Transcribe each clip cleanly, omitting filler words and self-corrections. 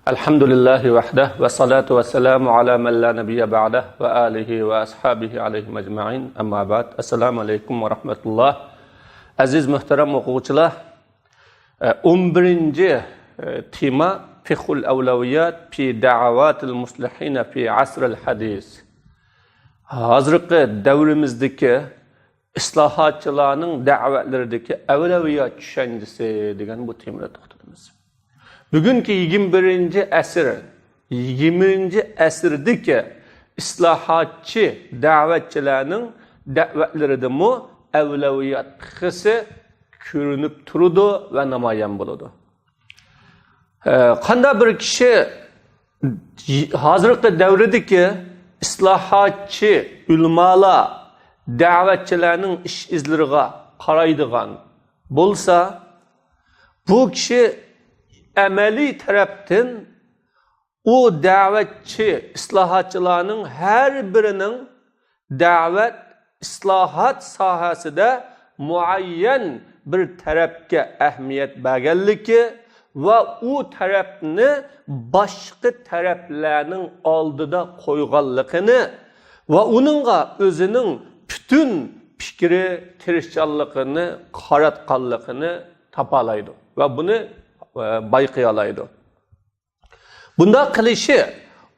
Elhamdülillahi vahdah ve salatu ve selamu ala men la nebiyye ba'dah ve alihi ve ashabihi aleyhim ecma'in. Amma ba'd. Esselamu aleyküm ve rahmetullah. Aziz muhterem okuyucular, 11. tema Fikhul Evleviyat fi da'avatil muslihine fi asril hadis. Hazırki devrimizdeki islahatçılarının davetlerideki evleviyat düşüncesi degan bu temada to'xtalamiz. Bugünkü 21. asr, 20. asrdaki islahatçı davetçilerinin davetlerinde mu evleviyat hissi görünüp turudu ve namayan buludu. Qanda bir kişi hazırki devredeki islahatçı ulamalar davetçilerinin iş izleriga qaraydigan bolsa, bu kişi ameli taraftan o davetçi islahatçılarının her birinin davet islahat sahasida muayyen bir tarafga ahamiyat berganligi ve o tarafni başka taraflarning oldida qo'yganligini ve onunla o'zining bütün fikri tirishchanligini qaratganligini topalaydi ve bunu bayqayalaydi. Bunda qilishi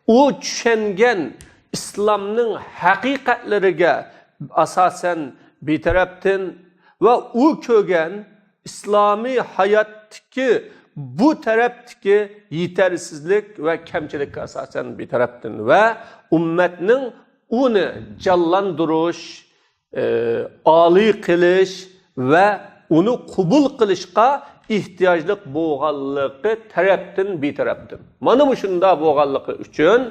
o tushungan islomning haqiqatlariga asosan betarafdan ve o ko'rgan islomiy hayotdagi bu tarafdagi yetersizlik ve kamchilikka asosan betarafdan ve ummatning uni jonlantirish, oliy qilish ve uni qabul qilishga ehtiyojli bo'lganligi tarafdan betarafdan. Mana bu shunda bo'lganligi uchun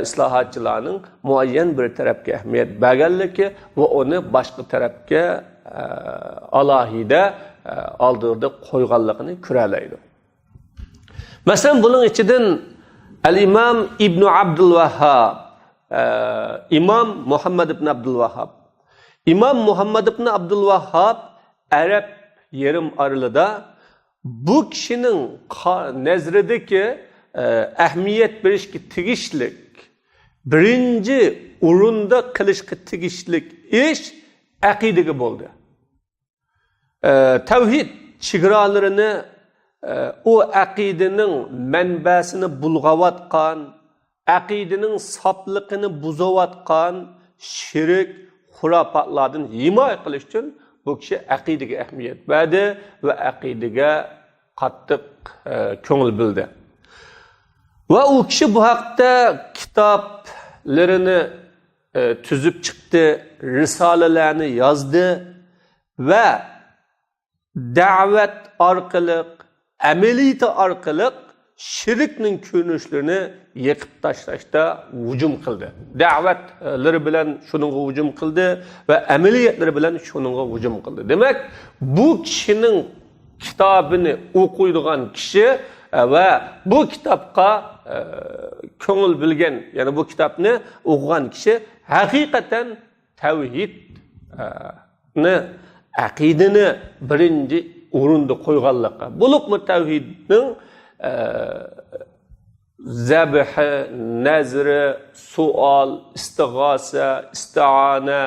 islohotchilarning muayyan bir tarafga ahamiyat berganligi va uni boshqa tarafga alohida oldida qo'yganligini ko'ralaydi. Masalan, buning ichidan al-Imom Ibn Abdul Vahhab, İmam Muhammad ibn Abdul Vahhab. İmam Muhammad ibn Abdul Vahhab Arap yerim aralida bu kişinin nezredeki ahamiyat berishga tegishlik birinci o'rinda qilishga tegishlik ish aqidaga bo'ldi. Tavhid chegaralarini o aqidaning manbasini bulg'avatgan, aqidaning sopligini buzavatgan shirik xurofotlardan himoya qilish uchun bu kishi aqidaga ahamiyat berdi ve aqidaga qattiq ko'ngil bildi. Ve o kishi bu haqda kitoblarini tuzib chiqdi, risolalarni yozdi ve da'vat orqali, amaliyati orqali shirkning ko'rinishlarini yiqib tashlashda hujum qildi. Da'vatlari bilan shuningga hujum qildi ve amaliyatlari bilan shuningga hujum qildi. Demak, bu kishining kitobini o'qiydigan kishi ve bu kitobga ko'ngil bilgan, ya'ni bu kitobni o'qigan kishi haqiqatan tavhidni, aqidani birinchi o'rinda qo'yganligi. Bo'libmi tavhidning zabihi, nazri, sual, istig'osa, isti'ana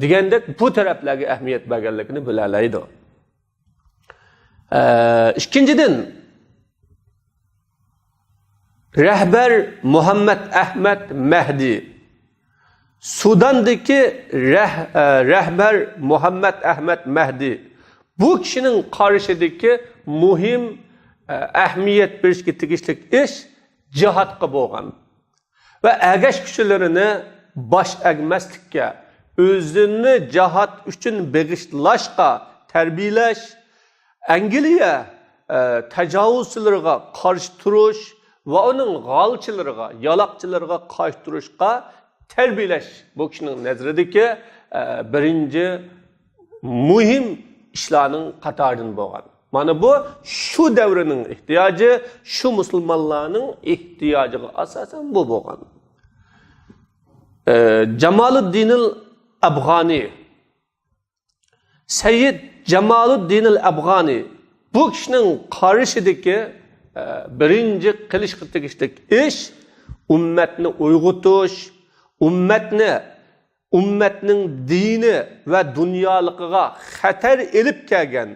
degandek bu taraflarga ahamiyat berganligini bilalaydi. İkinchidan, rahbar Muhammad Ahmad Mahdi, Sudandagi rahbar Muhammad Ahmad Mahdi bu kishining qarashidagi muhim ahamiyat berishga tegishli ish jihodga bo'lgan ve agash kuchilarini bosh egmaslikka, o'zini jihod uchun beg'ishlashga tarbiyalash, Angliya tajovuzchilariga qarshi turish ve onun g'alchilariga, yaloqchilariga qarshi turishga tarbiyalash bu kishining nazridagi birinchi muhim ishlarning qatoridan bo'lgan. Mana bu şu devrenin ihtiyacı, şu Müslümanların ihtiyacına asasen bu bo'lgan. Cemaluddin el-Afgani, Sayyid Cemaluddin el-Afgani bu kişinin karşıdaki birinci qilishga tegishli ish ummatni uyg'otish, ummatning dini va dunyoligiga xatar elib kelgan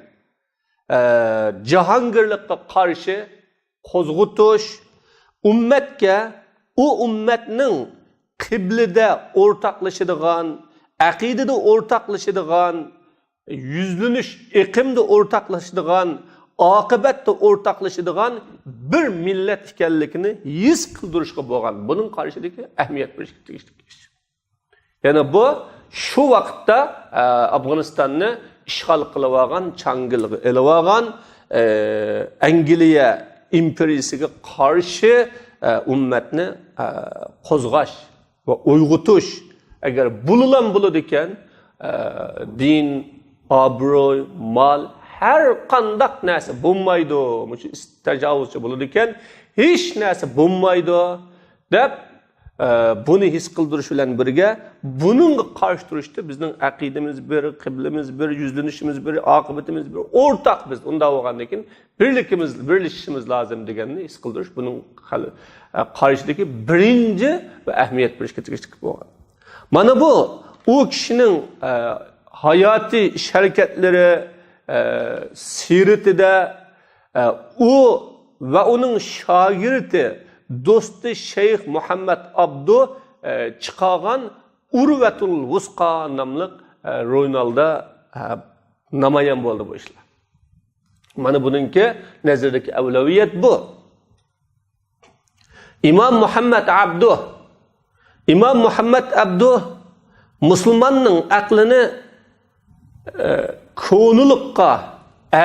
jahongirlikqa qarshi qo'zg'atish, ummatga ummatning qiblida o'rtaqlashadigan, aqidada o'rtaqlashadigan, yuzlanish iqimda o'rtaqlashadigan, oqibatda o'rtaqlashadigan bir millat ekanligini his qildirishga bo'lgan buning qarshidagi ahamiyat berishga tegishli ish. Ya'ni bu shu vaqtda Afg'onistonni ishg'ol qilib olgan, changilga elib olgan Angliya imperiyasiga qarshi ummatni qo'zg'ash va uyg'otish. Agar bulilan bo'ladi ekan, din, obro'y, mol har qandaq narsa bo'lmaydi, mush tajovuzchi bo'ladi ekan, hech narsa bo'lmaydi deb buni his qildirish bilan birga buningga qarshi turishda bizning aqidamiz bir, qiblamiz bir, yuzlanishimiz bir, oqibatimiz bir, o'rtaq biz. Unda bo'lgandan keyin birlashishimiz lozim deganni his qildirish buning qarshidagi birinchi va ahamiyat berishga tegishli bo'lgan. Mana bu u kishining hayotiy ish harakatlari, siratida u va uning shogirdi, do'sti Shayx Muhammad Abdu chiqargan Urvatul Vusqa nomli ro'ynalda namoyon bo'ldi bu ishlar. Mana buningki nazardagi avlaviyat bu. Imom Muhammad Abdu musulmonning aqlini ko'niliqqa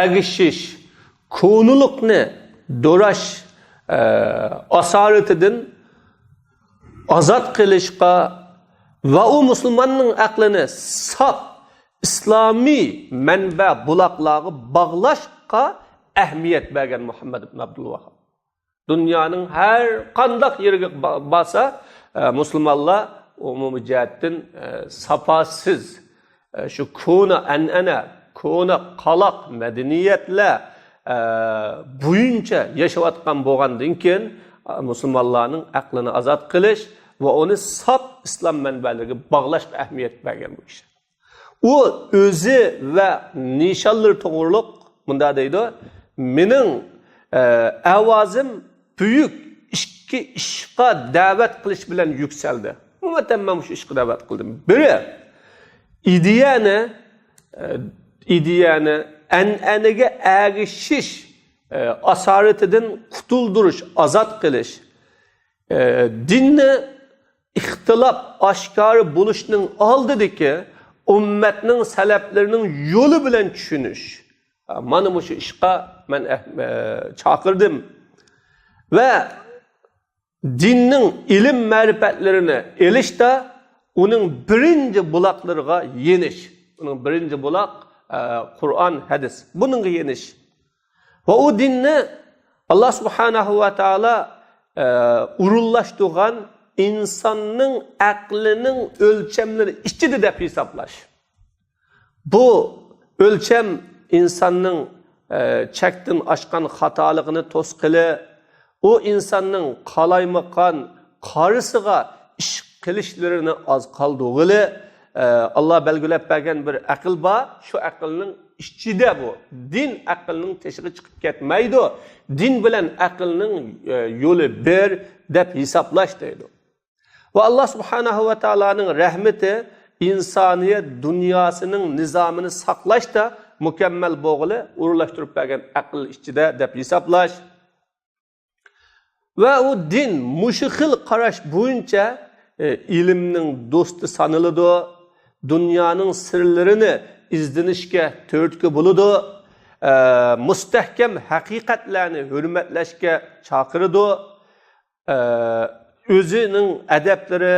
agishish, ko'niliqni do'rash asaretidan azod qilishga va u musulmonning aqlini saf islomiy manba buloqlarga bog'lashga ahamiyat bergan Muhammad ibn Abdul Vahhab. Dunyoning har qanday yeriga borsa musulmonlar umumiy jihatdan safosiz shu ko'na an'ana, ko'na qaloq madaniyatlar bo'yicha yashayotgan bo'lgandan keyin musulmonlarning aqlini azod qilish va uni saf islom manbalariga bog'lashga ahamiyat bergan bu kishi. U o'zi va nishonlar to'g'riliq bunda deydi, mening ovozim buyuk ikki ishqa da'vat qilish bilan yuksaldi. Umuman men shu ishga da'vat qildim. Biri ideyani an'anaga agishish, asaretidan qutuldirish, azod qilish, dinni ixtilof oshkor bo'lishning oldidagi ummatning salablarining yo'li bilan tushunish. Mana bu ishqa men chaqirdim va dinning ilm ma'rifatlarini elishda uning birinchi buloqlariga yenish. Uning birinchi buloq Qur'on, hadis. Buningga yenish. Va u dinni Allah subhanahu va taolo urullashtirgan insonning aqlining o'lchamlari ichida deb hisoblash. Bu o'lcham insonning chakdan oshgan xatoligini to'sqili, u insonning qalaymaqan qarisiga ish qilishlarini oz qoldirg'ili Allah belgilab bergan bir aql bor. Shu aqlning ichida bu. Din aqlning teshig'i chiqib ketmaydi. Din bilan aqlning yo'li bir deb hisoblash deydi. Va Alloh subhanahu va taoloning rahmati insoniyat dunyosining nizomini saqlashda mukammal bo'g'ili urlashtirib bergan aql ichida deb hisoblash. Va u din mushxil qarash bo'yicha ilmning do'sti saniladi. Dunyoning sirlarini izlanishga turtki bo'ladi. Mustahkam haqiqatlarni hurmatlashga chaqiradi. O'zining adablari,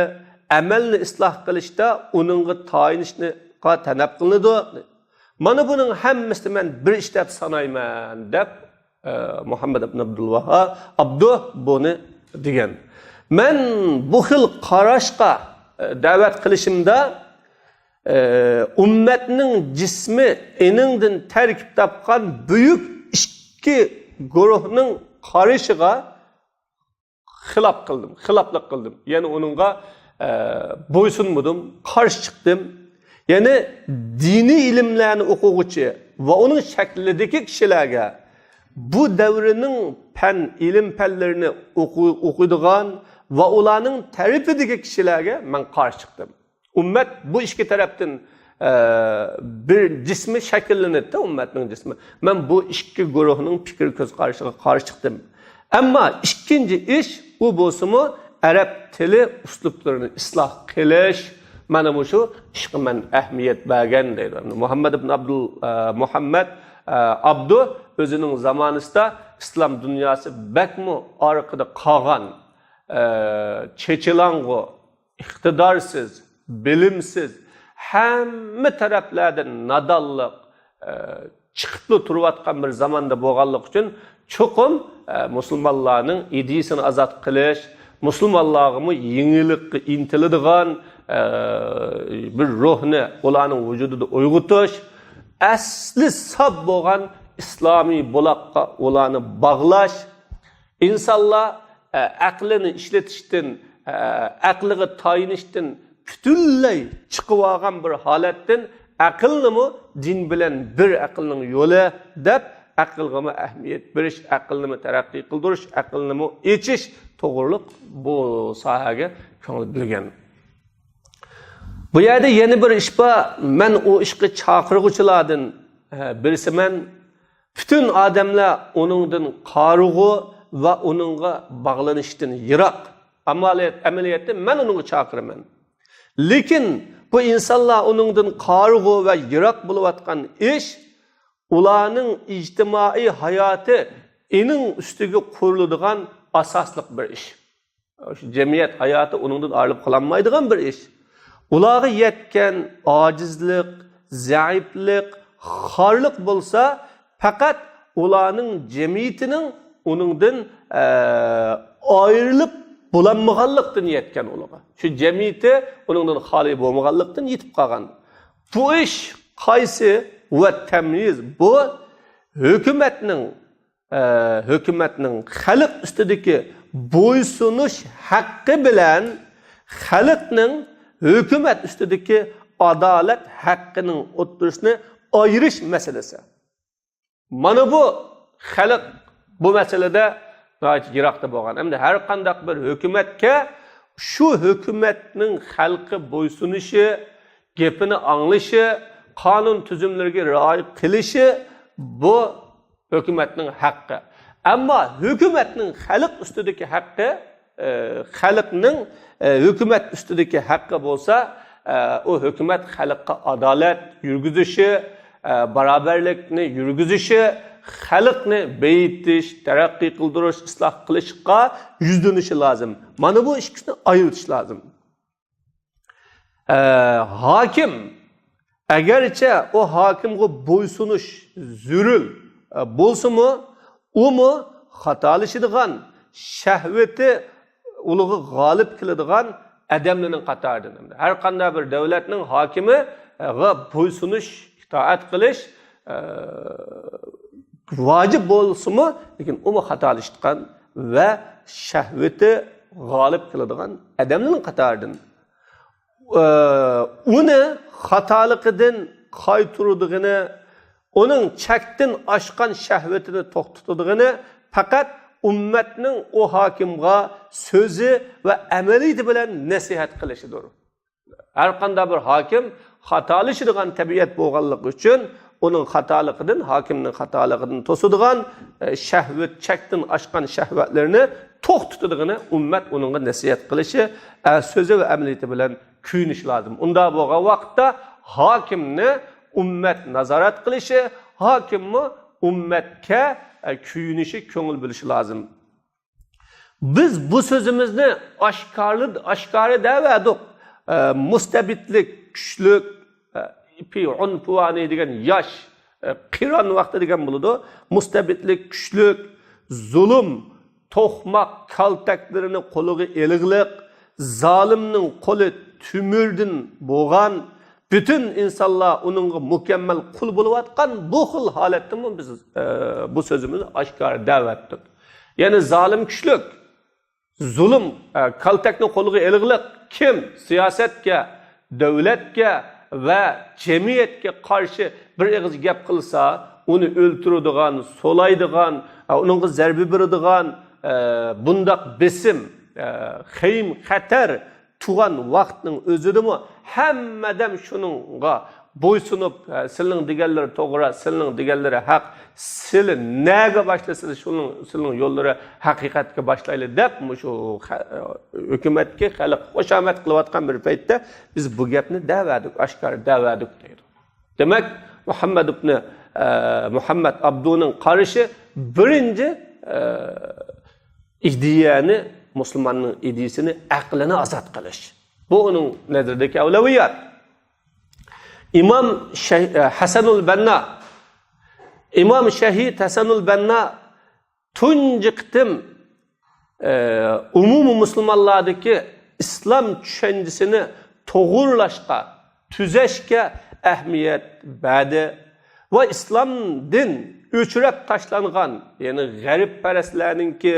amalni isloh qilishda uningga tayinishni talab qilinadi. Mana buning hammasini men bir ish deb sanayman deb Muhammad ibn Abdul Vahhab Abdu buni degan. Men bu xil qarashga da'vat qilishimda ummatning jismi eningdan tarkib topgan buyuk ikki guruhning qarışıga xilaflık qildim. Yani onunğa boysunmadım, qarşı çıktım. Yani dini ilimlerini o'quvchi va onun şəklidəki kişilərə bu dövrünün ilim pəllərini oxuyduğan və onların tərifidəki kişilərə mən qarşı çıxdım. Ümmət bu iki tərəfdən bir cismi şəkillenetdi, ümmətin cismi. Mən bu iki guruhunun fikir göz qarşı çıxdım. Amma ikinci iş bu bolsumu Arab tili uslublarını islah qilish. Mana bu şu işqi men ahmiyet bergen deydi. Muhammed ibn Abdu özünün zamanında İslam dünyası bekmi arkada qalğan, çeçilangı, iqtidarsız, bilimsiz, hamma taraflardan nadallıq chiqib turayotgan bir zamonda bo'lganlik uchun cho'qim musulmonlarning idisini azod qilish, musulmonlarni yengilikka intiladigan bir ruhni ularning vujudida uyg'otish, asli sab bo'lgan islomiy buloqqa ularni bog'lash, insonlar aqlini ishlatishdan, aqliga tayinishdan butunlay chiqib olgan bir holatdan aqlni din bilan bir aqlning yo'li deb aqlga ahamiyat berish, aqlni taraqqiy qildirish, aqlni echish to'g'riliq bu sohaga ko'ngil bilgan. Bu yerda yana bir ish bor. Men o ishga chaqiruvchilardan birisiman. Bütün odamlar uningdan qarig'u va uningga bog'lanishdan yiroq. Amaliyotda men uningga chaqiraman. Lekin bu insonlar uningdan qarig'u va yiroq bo'layotgan ish ularning ijtimoiy hayoti ening ustiga quriladigan asosliq bir ish. Shu jamiyat hayoti uningdan ayrilib qolanmaydigan bir ish. Ularga yetken acizlik, zaiflik, xarlık bolsa fakat ularning cemiyetinin onundan ayrılıp bulanmağanlıktan yetken ularga. Şu cemiyeti onundan xali bolmağanlıktan yetip qalgan. Bu iş qaysi ve temyiz bu hükümetinin xalq üstüdeki boysunuş hakkı bilen xalqning hükümet üstüdeki adalet hakkının oturuşunu ayırış meselesi. Mana bu xalq bu meselede gayet yiroqda bo'lgan. Hem de her qandaq bir hükümetke şu hükümetning xalqi boysunishi, gepini anglishi, qonun tuzumlariga rioya qilishi bu hükümetning haqqi. Ama hükümetning xalq ustidagi haqqi, xalqning hükümet üstündeki hakkı olsa o hükümet xalqqa adalet yürgüzüşü, beraberlikni yürgüzüşü, xalqni beyitish, taraqqiy qildirish, isloh qilishga yüzdönüşü lazım. Mana bu ikisini ayırış lazım. Hakim agarcha o hakimga bo'ysunish zurul bo'lsa-mu, u mu xatolashadigan, shahvati uluğu galip kıladigan adamlarning qatoridan. Har qanday bir davlatning hakimi bo'ysunish, itoat qilish vacib bo'lsa-mu, lekin u xatolashgan va shahvati galip kıladigan adamlarning qatoridan. Uni xatoliqidan qaytaradiganini, onun chekdan oshgan shahvatini to'xtatadiganini faqat ümmetinin o hakimga sözü ve ameliyeti bilen nasihat qilishdir. Her qanday bir hakim xatolashadigan tabiat bo'lganligi uchun onun xatoliqidan, hakimning xatoliqidan to'sadigan shahvat, chekdan oshgan shahvatlarini to'xtatadiganini ummat uningga nasihat qilishi, so'zi va amaliyati bilan kuyinish lozim. Unda bo'lgan vaqtda hakimni ummat nazorat qilishi, hakimni ummatga kuyinişi köngül bilishi lazım. Biz bu sözümüzni aşkarı devedik. Mustabitlik, güçlük, unpuvani degan yaş, qiron vaqti degan bo'ladi. Mustabitlik, güçlük, zulüm, to'qmoq kaltaklarini qo'liga elig'liq, zolimning qo'li tümürdün bo'lgan, bütün insanlar onunla mükemmel kul buluvatkan bu xil haletimi biz bu sözümüzü aşkar davettik. Yani zalim güçlük, zulüm, kaltakni qo'liga elig'liq kim siyosatga, davlatga va jamiyatga qarshi bir og'iz gap qilsa, uni o'ltiradigan, so'laydigan, uningga zarba beradigan bundaq besim, xeyim, xatar tuğan vaqtning o'zidimi hammadam shuningga bo'ysunib, sizning deganlari to'g'ri, sizning deganlari haq, siz nega boshlasiz, sizning yo'llari haqiqatga boshlayli deb shu hukumatga xalq xushomat qilayotgan bir paytda biz bu gapni da'vadik, oshkor da'vadik deydi. Demak, Muhammad Abduning qarishi birinchi ideyani, musulmonning ideyasini, aqlini ozod qilish. Bu uning nazardagi avlaviyat. İmam Hasanul Banna, İmam Şehid Hasanul Banna tunji qitim umumiy musulmonlardagi islom tushunchisini to'g'irlashga, tuzashga ahamiyat berdi va islomdan o'chirib tashlangan, ya'ni g'aribparastlarningki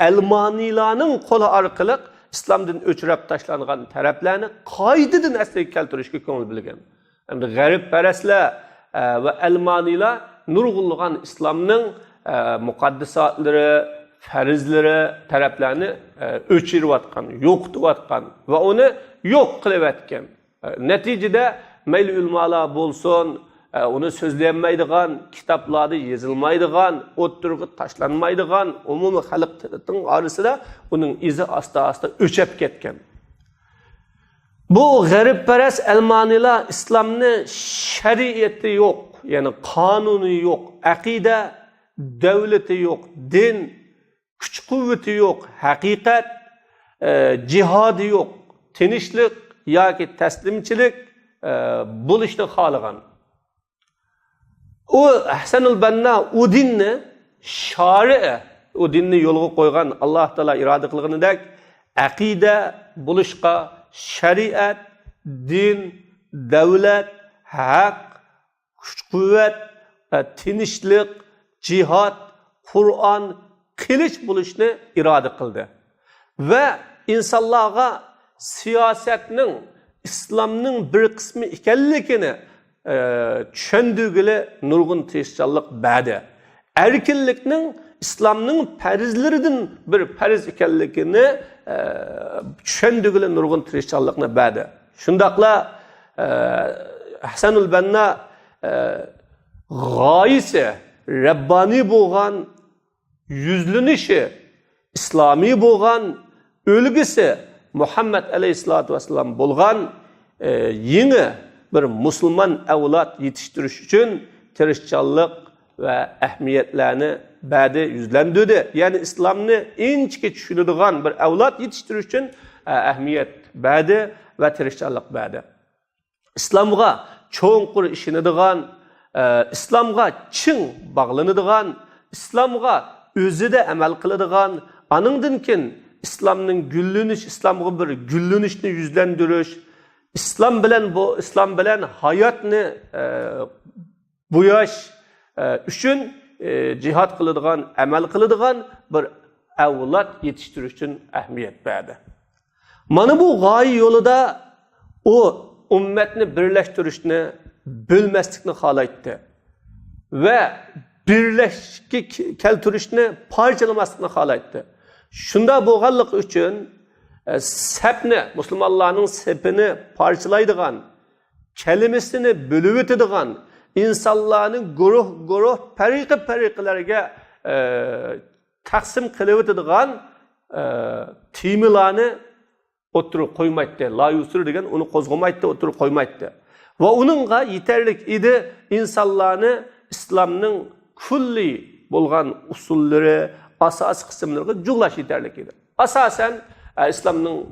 almoniylarning qo'li orqali İslam'dan o'chirib tashlangan taraflarni qoidadan asliga keltirishga ko'ngil bilgan. Endi g'aribparastlar va almoniylar nurg'unlagan islomning muqaddisatlari, farzlari taraflarni o'chirayotgan, yo'qotayotgan va uni yo'q qilayotgan. Natijada mayli ulmolar bo'lsin, uni so'zlanmaydigan, kitoblarda yozilmaydigan, o'ttirg'i tashlanmaydigan umumiy xalqning orasida uning izi asta-asta o'chib ketgan. Bu g'aribparast almoniylar islomni shariati yo'q, ya'ni qonuni yo'q, aqida, davlati yo'q, din, kuch-quvvati yo'q, haqiqat, jihodi yo'q, tinchlik yoki taslimchilik bo'lishni xohlagan. O Hasanul Banna o dinni shari, o dinni yo'lga qo'ygan Alloh taolo iroda qilganidek aqida bo'lishqa shariat, din, davlat, haq, kuch-quvvat, tinchlik, jihad, Qur'on, qilich bo'lishni iroda qildi. Va insonlarga siyosatning, islomning bir qismi ekanligini tushundigili nurg'un tirishchanlik berdi. Erkinlikning islomning farzlaridan bir farz ekanligini tushundigili nurg'un tirishchanlikni berdi. Shundaqla Hasanul Banna g'oyisi Rabbani bo'lgan, yuzlanishi islomiy bo'lgan, o'lgisi Muhammad alayhisolatu vasallam bo'lgan yangi bir musulmon avlod yetishtirish uchun tirishchanlik va ahamiyatlarni berdi, yuzlandirdi. Ya'ni islomni inchga tushunadigan bir avlod yetishtirish uchun ahamiyat berdi va tirishchanlik berdi. Islomga cho'nqur ishonadigan, islomga chin bog'lanadigan, islomga o'zida amal qiladigan, aningdan keyin islomning gullanish, islomga bir gullanishni yuzlantirish, İslam bilen hayatni buyaş üçün cihat kılıdığan, amal kılıdığan bir avlat yetiştiriş için ahmiyet berdi. Mana bu g'oya yo'lida o ummatni birlashtirishni, bölmeslikni xohlaydi ve birlashishga keltirishni, parchalamaslikni xohlaydi. Shunda bo'lganlik uchun sepni, Müslümanların sepini parçalaydigan, kelimesini bölüp ötedigan, insanların guruh, periqlarga taksim qilib ötedigan temilarni o'tirib qo'ymaydi. La yusur degan uni qo'zg'amaydi, o'tirib qo'ymaydi. Va uningga yetarlik edi insonlarni islomning kulli bo'lgan usullari, asosiy qismlariga jug'lash yetarlik edi. Asosan İslam'ın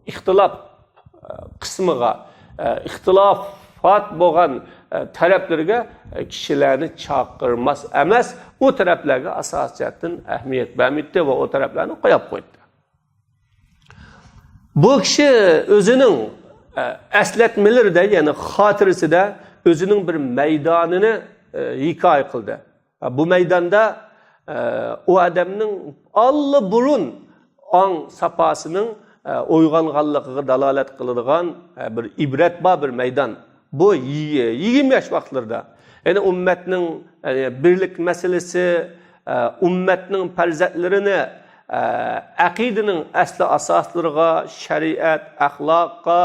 ixtilaf kısmıga, ixtilafat bo'lgan taraflarga kişilerini çağırmaz emas, o taraflarga asosiyatin ahmiyat bermedi ve o taraflarni qo'yib qo'ydi. Bu kishi o'zining eslatmelerida, ya'ni xotirasida o'zining bir maydonini hikoya qildi. Bu maydonda o adamning allaburun ong sapasının uyg'onganligiga dalolat qiladigan bir ibratbar bir maydon. Bu 20 yosh vaqtlarda. Yani ummatning birlik masalasi, ummatning farzandlarini aqidaning asli asoslariga, shariat, axloqqa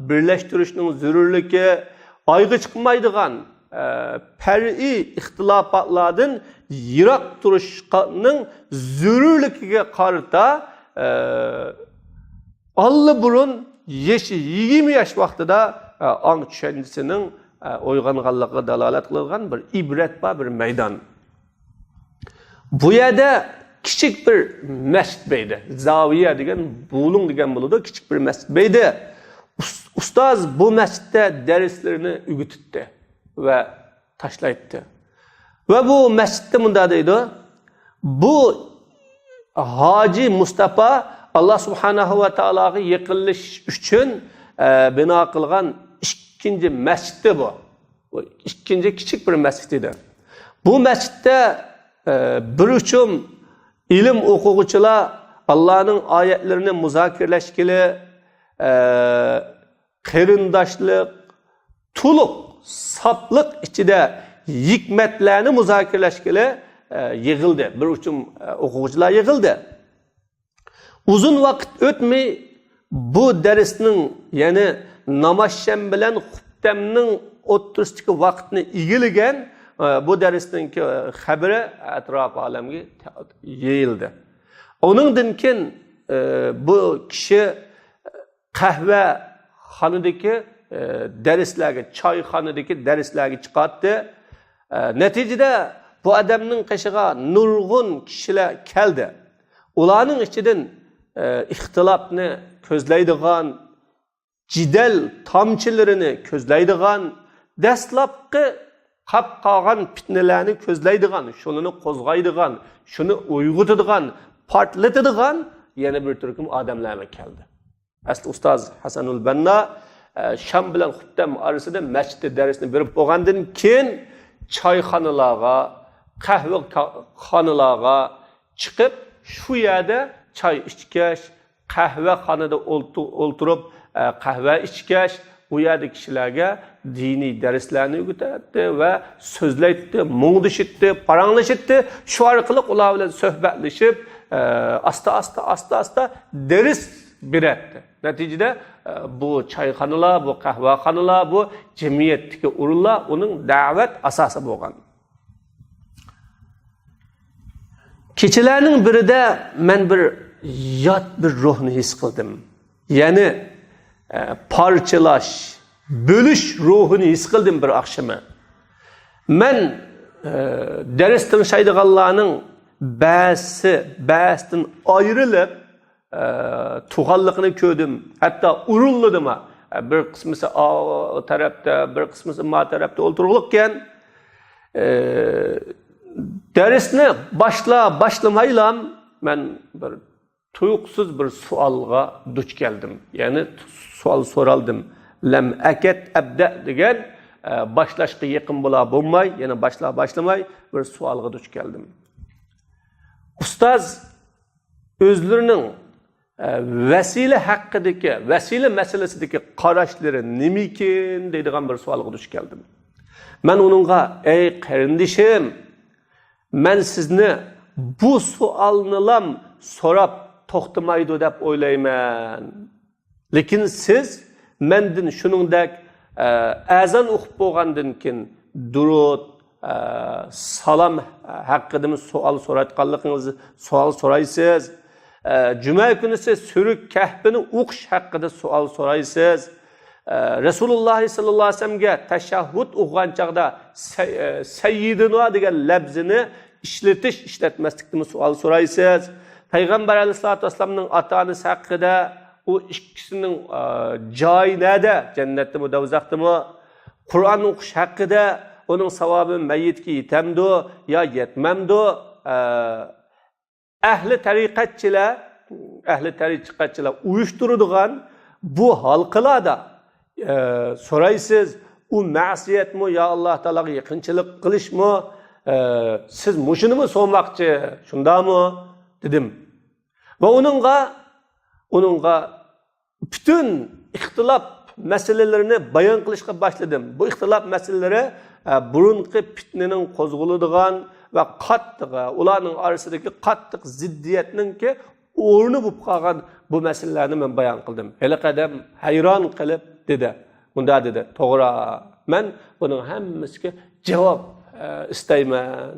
birlashtirishning zarurligi, oyga chiqmaydigan far'iy ixtilofotlardan yiroq turishning zarurligiga qarata allaburun 20 yosh vaqtida ong tushunchasining uyg'onganligiga dalolat qilgan bir ibratbar bir maydon. Bu yerda kichik bir masjid beydi. Zaviya degan, bulung degan bo'ladi, kichik bir masjid beydi. Ustoz bu masjidda darslarni o'gitdi va tashlaydi. Va bu masjidda munda deydi, bu Hoji Mustafa Allah subhanahu va taologa yaqinlash uchun bino qilgan ikkinchi masjid bu. Bu ikkinchi kichik bir masjid edi. Bu masjidda bir uchun ilim o'quvchilar Allohning oyatlarini muzokiralashgili, qarindoshlik, to'liq soplik ichida hikmatlarni muzokiralashgili yig'ildi. Bir uchun o'quvchilar yig'ildi. Uzun vaqt o'tmay bu darsning, ya'ni namoz bilan xutbamning o'ttirishdagi vaqtni egillagan bu darsning xabari atrof olamga yayildi. Onundan keyin bu kishi qahva xonadagi darslarga, choyxonadagi darslarga chiqardi. Natijada bu odamning qishig'a nurg'un kishilar keldi. Ularning ichidan ixtilofni ko'zlaydigan, jidal tomchilarini ko'zlaydigan, dastlabki qap qolgan fitnalarni ko'zlaydigan, shuni qo'zg'aydigan, shuni uyg'otadigan, portlatadigan yana bir turkum odamlar keldi. Asli ustoz Hasanul Banna Sham bilan xutbam orasida masjidda darsni berib bo'lgandan keyin choyxonalarga, qahva xonalarga chiqib, shu yerda choy ichkash, qahva xonada o'ltirib qahva ichkash, u yerda kishilarga diniy darslarni o'rgatdi va so'zlaydi, mungdishitdi, paranglashitdi. Shu orqali ular bilan suhbatlashib, asta dars beradi. Natijada bu choyxonalar, bu qahvaxonalar, bu jamiyatdagi o'rinlar uning da'vat asosi bo'lgan. Kechalarning birida men bir yot bir ruhni his qildim. Ya'ni parchalash, bo'lish ruhini his qildim bir oqshimi. Men dars tinshaydiganlarning ba'sidan ayrilib tug'anliqni ko'rdim. Hatto urildim. Bir qismisi o tarafda, bir qismisi ma tarafda o'ltirgankan darsni başlamaylam men bir tuyuqsiz bir savolga duch keldim. Ya'ni savol so'raldim. Lam akat abda degan boshlashga yaqin bo'lmay, yana boshlamay bir savolga duch keldim. Ustoz o'zlarining vasila haqidagi, vasila masalasidagi qarashlari nima ekan deydigan bir savolga duch keldim. Men uningga, ey qarindishim, men sizni bu savolnilam so'rab to'xtamaydi deb o'ylayman. Lekin siz mendan shuningdek azon o'qib bo'lgandan keyin durud, salom haqida savol so'rayotganligingizni savol so'raysiz. Cuma kuni siz suruk kahbini o'qish haqida savol so'raysiz. Rasululloh sallallohu alayhi vasallamga tashahhud o'qigan chaqda sayyidina degan labzini ishlatmaslikni savol so'raysiz. Payg'ambar alayhisolatu vasallamning ota-onasi haqida, u ikkisining joyi nada? Jannatdami, do'zaxdami? Qur'on o'qish haqida, uning savobi mayyitga yetamdi yo yetmamdi? Ahli tariqatchilar uyushtiradigan bu halqalarda so'raysiz, u ma'siyatmi yo Alloh taologa yaqinchilik qilishmi siz muşunu mu soğumakçı, şunda mı? Dedim. Ve onunla bütün ihtilaf meselelerini bayan kılışka başladım. Bu ihtilaf meseleleri burunki fitnenin kozguluduğun ve kattığı, ulanın arasındaki kattık ziddiyetinin ki uğrunu bu kalgan bu meselelerini ben bayan kıldım. Hele kadem hayran kılıp dedi. Bunda dedi, toğra, ben bunun hemmesiga cevap isteymen.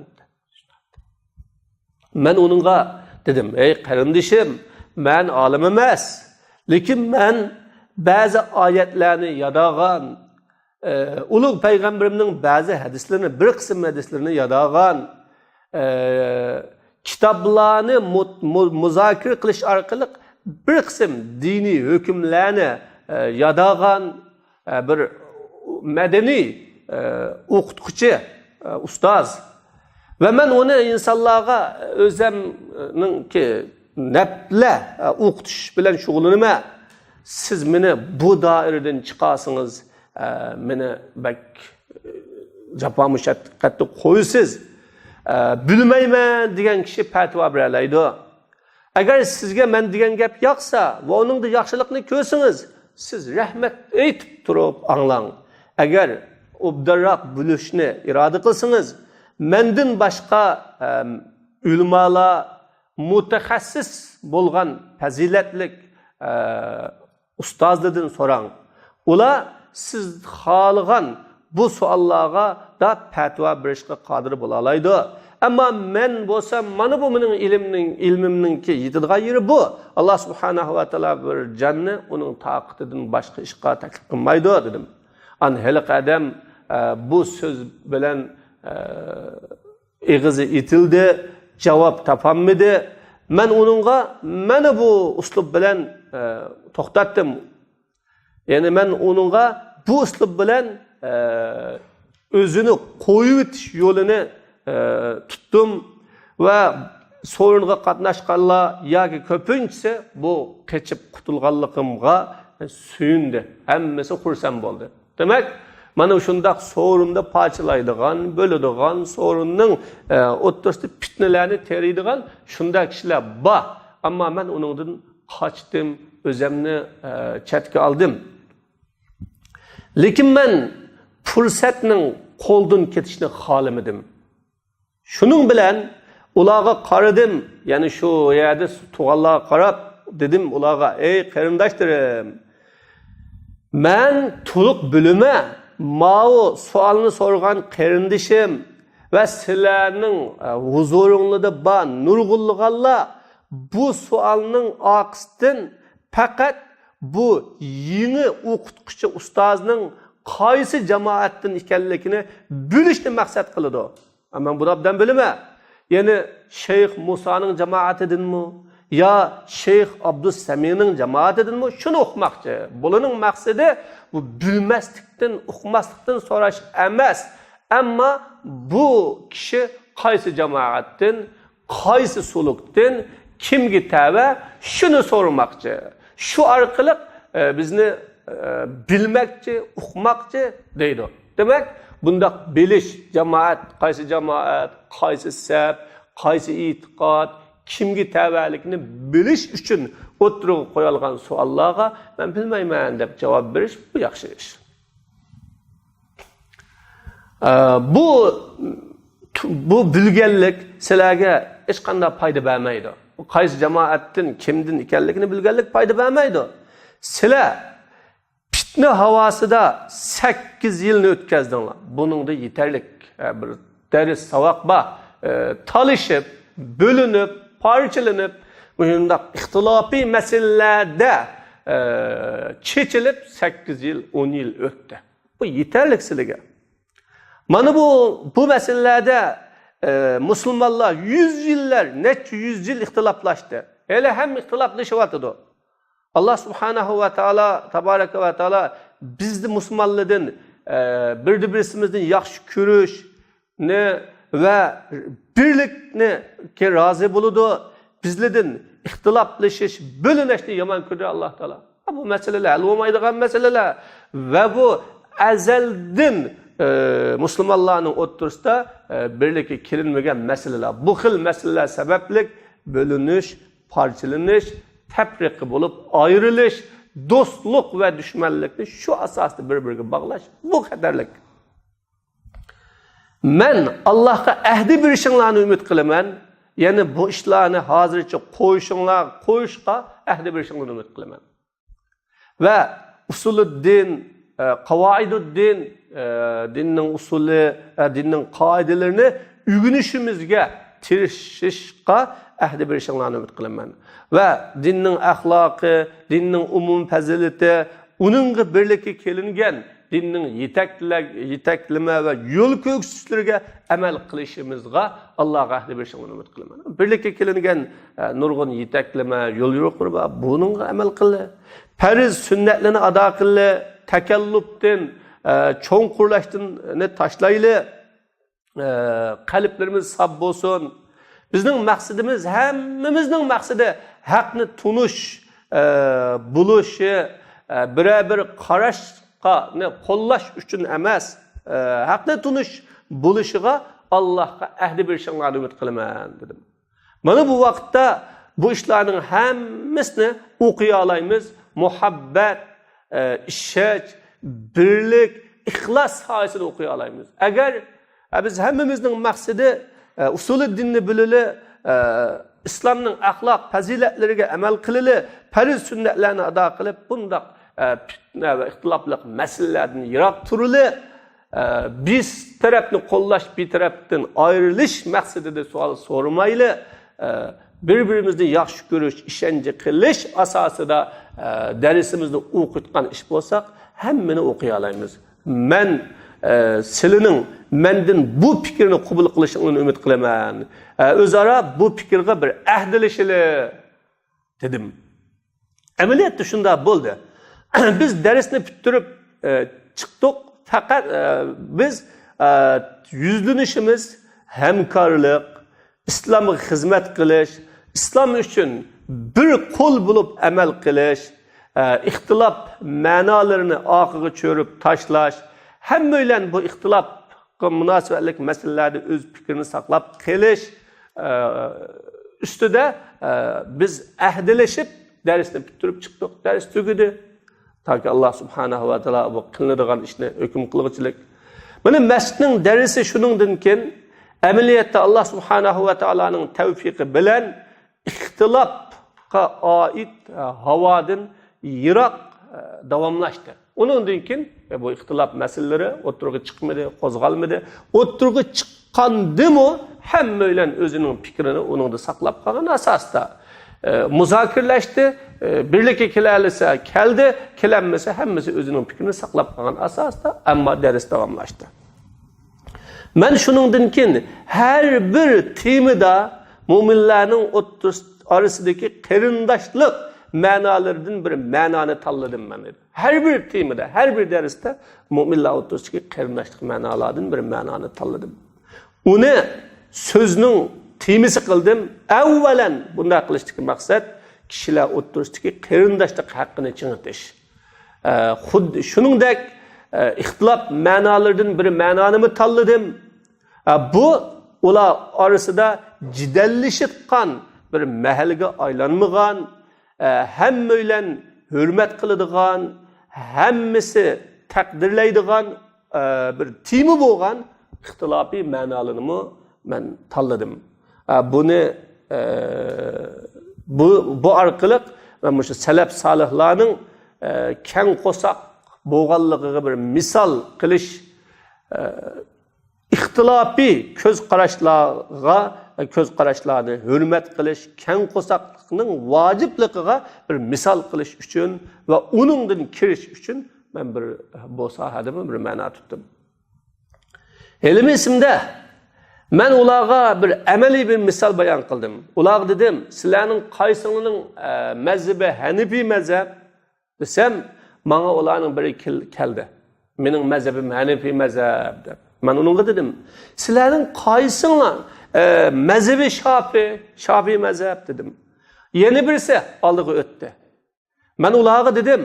Ben onunla dedim, ey kardeşim, ben alim emas. Lekin ben bazı ayetlerini yadağan, ulug' peygamberimning bazı hadislerini, bir kısım hadislerini yadağan, kitaplarını muzakir kılış arkalık bir kısım dini hükümlerini yadağan bir medeni o'qituvchi, ustaz. Ve ben onu insanlara özümün ki neple o'qitish bilan shug'ullanaman. Siz meni bu daireden çıkarsınız, meni bak jafo mushaqqatga qo'ysiz, bilmayman degan kishi fatvo beralaydi. Agar sizga men degan gap yoqsa va uningda yaxshilikni ko'rsangiz, siz rahmat aytib turib anglang. Agar obdarroq bo'lishni iroda qilsangiz, mendan boshqa ulamalar, mutaxassis bo'lgan fazilatlik ustozlardan so'rang. Ular siz xohlagan bu savollarga da fatvo berishga qodir bo'la oladi. Ammo men bo'lsam, mana bu mening ilmimninki yetadigan yeri bu. Alloh subhanahu va taolo bir janni uning toqatidan boshqa ishga taklif qilmaydi dedim. An hali qadam bu so'z bilan eg'izi etildi, javob topolmadi. Men uningga mana bu uslub bilan to'xtatdim. Ya'ni men uningga bu uslub bilan o'zini qo'yib o'tish yo'lini tuttum ve sorunga qatnaşqanlar yoki ko'pinchisi bu qechib qutulganligimga suyundi. Hammasi xursand bo'ldi. Demak, mana shundaq sorunda parchalaydigan, bo'ladigan, sorunning o'rtasida fitnalarni teriydigan shunday kishilar bor. Ammo men uningdan qochdim, o'zimni chetga oldim. Lekin men fursatning qo'ldan ketishni xohlamadim. Şunun bilen ularga qaradim, yani şu yerde tuğallarga qarab dedim ularga, ey qarindoshlarım, men to'liq bilime mao sualını sorgan qarindishim ve sizlarning huzuringizda bor nurg'ulg'anlar bu sualning oqisidan faqat bu yeni o'qituvchi ustozning qaysi jamoatdan ekanligini bilishni maqsad qiladi. Ama bunu abdan bilme. Yani Şeyh Musa'nın cemaatidir mi? Ya Şeyh Abdüssami'nin cemaatidir mi? Şunu okumakçı. Bunun maksadı bu bilmezlikten, okumaslıktan soraş emez. Ama bu kişi kaysi cemaattin, kaysi suluktin, kimgi teve şunu sormakçı. Şu arkalık bizni bilmekçi, okumakçı deydi. Demek bundaq bilish jamoat, qaysi sab, qaysi e'tiqod, kimga tavallikni bilish uchun o'tirib qo'yilgan savollarga men bilmayman deb javob berish bu yaxshi ish. Bu bilganlik sizlarga hech qanday foyda bermaydi. Qaysi jamoatdan, kimdan ekanligini bilganlik foyda bermaydi. Sizlar fitne havasida 8 yılını ötkezdinler. Bunun da yeterlik bir ders savak var. Talışıp, bölünüp, parçalanıp, bunun ihtilafi meselelerde çeçilip 8 yıl, 10 yıl öttü. Bu yeterlik sizlere. Mana bu meselelerde Müslümanlar 100 yıllar, neçe 100 yıl ihtilaflaştı. Hele hem ihtilaflaşıvatıdı. Allah subhanahu ve taala, tabaraka ve taala bizde Müslümanlardan birbirimizden yaxşı görüşni ve birlikni ki razı buludu. Bizlerden ihtilaflaşış, bölünüşni yaman gördü Allah taala. Bu meseleler, hal olmaydigan meseleler ve bu ezelden Müslümanlarning o'ttirisida birlikka kelinmagan masalalar. Bu xil masalalar sababli bo'linish, parchalanish, tafriq bo'lib ayrilish, do'stlik va dushmanlikni shu asosda bir-biriga bog'lash bu xatarlik. Men Allohga ahdi berishinglarni umid qilaman. Ya'ni bu ishlarni hozircha qo'yishga ahdi berishinglarni umid qilaman. Va usuluddin, qavoiduddin, dinning usuli, dinning qoidalarini o'rganishimizga tirishishga ahdi berishinglarni umid qilaman. Va dinning axloqi, dinning umum fazilati, uningga birlikka kelingan dinning yetaklama va yo'l ko'rsatishlarga amal qilishimizga Allohga ahdi berishinglarni umid qilaman. Birlikka kelingan nurg'un yetaklama, yo'l yo'qlar va buningga amal qildi. Farz sunnatlarni ado qildi, takallubdan, cho'nqurlashdan tashlayli, qalblarimiz sab bo'lsin. Bizning maqsadimiz, hammamizning maqsadi haqni tunish, bulushi, bir qarashga qo'llash uchun emas, haqni tunish bulishiga Allohga ahdi berishinglarni umid qilaman dedim. Mana bu vaqtda bu ishlarning hammasini o'qiy olamiz. Muhabbat, ishonch, birlik, ixlos sohasida o'qiy olamiz. Agar biz hammamizning maqsadi usuluddinni bilili, islomning axloq fazilatlariga amal qilili, farz sunnatlarni ado qilib, bundaq fitna va ixtilofli masalalardan yiroq turili, biz tarafni qo'llash, bir tarafdan ayrilish maqsadida savol so'ramayli, bir-birimizni yaxshi ko'rish, ishonch qilish asosida darsimizni o'qitgan ish bo'lsak, hammani o'qiy olamiz. Men sizlarning mendan bu fikrni qabul qilishingni umid qilaman. O'zaro bu fikrga bir ahdilishili dedim. Amaliyotda shunday bo'ldi. Biz darsni bitirib chiqdik, faqat biz yuzlanishimiz, hamkorlik, islomga xizmat qilish, islom uchun bir qo'l bo'lib amal qilish, ixtilof ma'nolarini orqaga cho'rib tashlash, hamma bilan bu ixtilofga munosabatlik masalalarda o'z fikrini saqlab qilish ustida biz ahdilashib darsni bitirib chiqdik. Dars tugadi. Toki Alloh subhanahu va taolo bu qilinadigan ishni hukm qiluvchilik. Mana masjidning darsi shuningdan keyin amaliyotda Alloh subhanahu va taoloning tavfiqi bilan ixtilofga oid havodan yiroq davomlashdi. Undan keyin bu ixtilof masalalari o'tirg'i chiqmadi, qo'zg'almadi. O'tirg'i chiqqandimi hamma bilan o'zining fikrini uningda saqlab qolgan asosda muzokirlashdi, birlikka kelalisa keldi, kelanmasa hammasi o'zining fikrini saqlab qolgan asosda ammo dars davomlashdi. Men shuningdan keyin har bir temada mo'minlarning orasidagi qarindoshlik ma'nolaridan bir ma'noni tanladim men. Her bir temada, her bir darsda mo'minlar o'rtasidagi qarindoshlik ma'nolaridan bir ma'noni tanladim. Uni so'zning temisi qildim. Avvalan bunday qilishdagi maqsad kishilar o'rtasidagi qarindoshlik haqqini chingitish. Xuddi shuningdek ixtilof ma'nolaridan bir ma'noni tanladim. Bu ular orasida jidallashib bir mahalga aylanmagan, hamma bilan hurmat qiladigan, hammasi taqdirlaydigan bir tema bo'lgan ixtilofiy ma'nolarini men tanladim. Buni bu orqali men shu salaf solihlarning keng qo'saq bo'lganligiga bir misol qilish, ixtilofiy ko'z qarashlarni hurmat qilish, keng qo'saqlikning vojibligiga bir misol qilish uchun va uningdan kirish uchun men bir bu sohada bir ma'no tutdim. Elim esimda men ularga bir amaliy bir misol bayon qildim. Ularga dedim, sizlarning qaysinglarning mazhabi Hanifiy mazhab desam, menga ularning biri keldi. Mening mazhabim Hanifiy mazhab deb. Men unga dedim, sizlarning qaysinglar mazhabi Şafiy mazhab dedim. Yana birisi oldiga o'tdi. Men ularga dedim,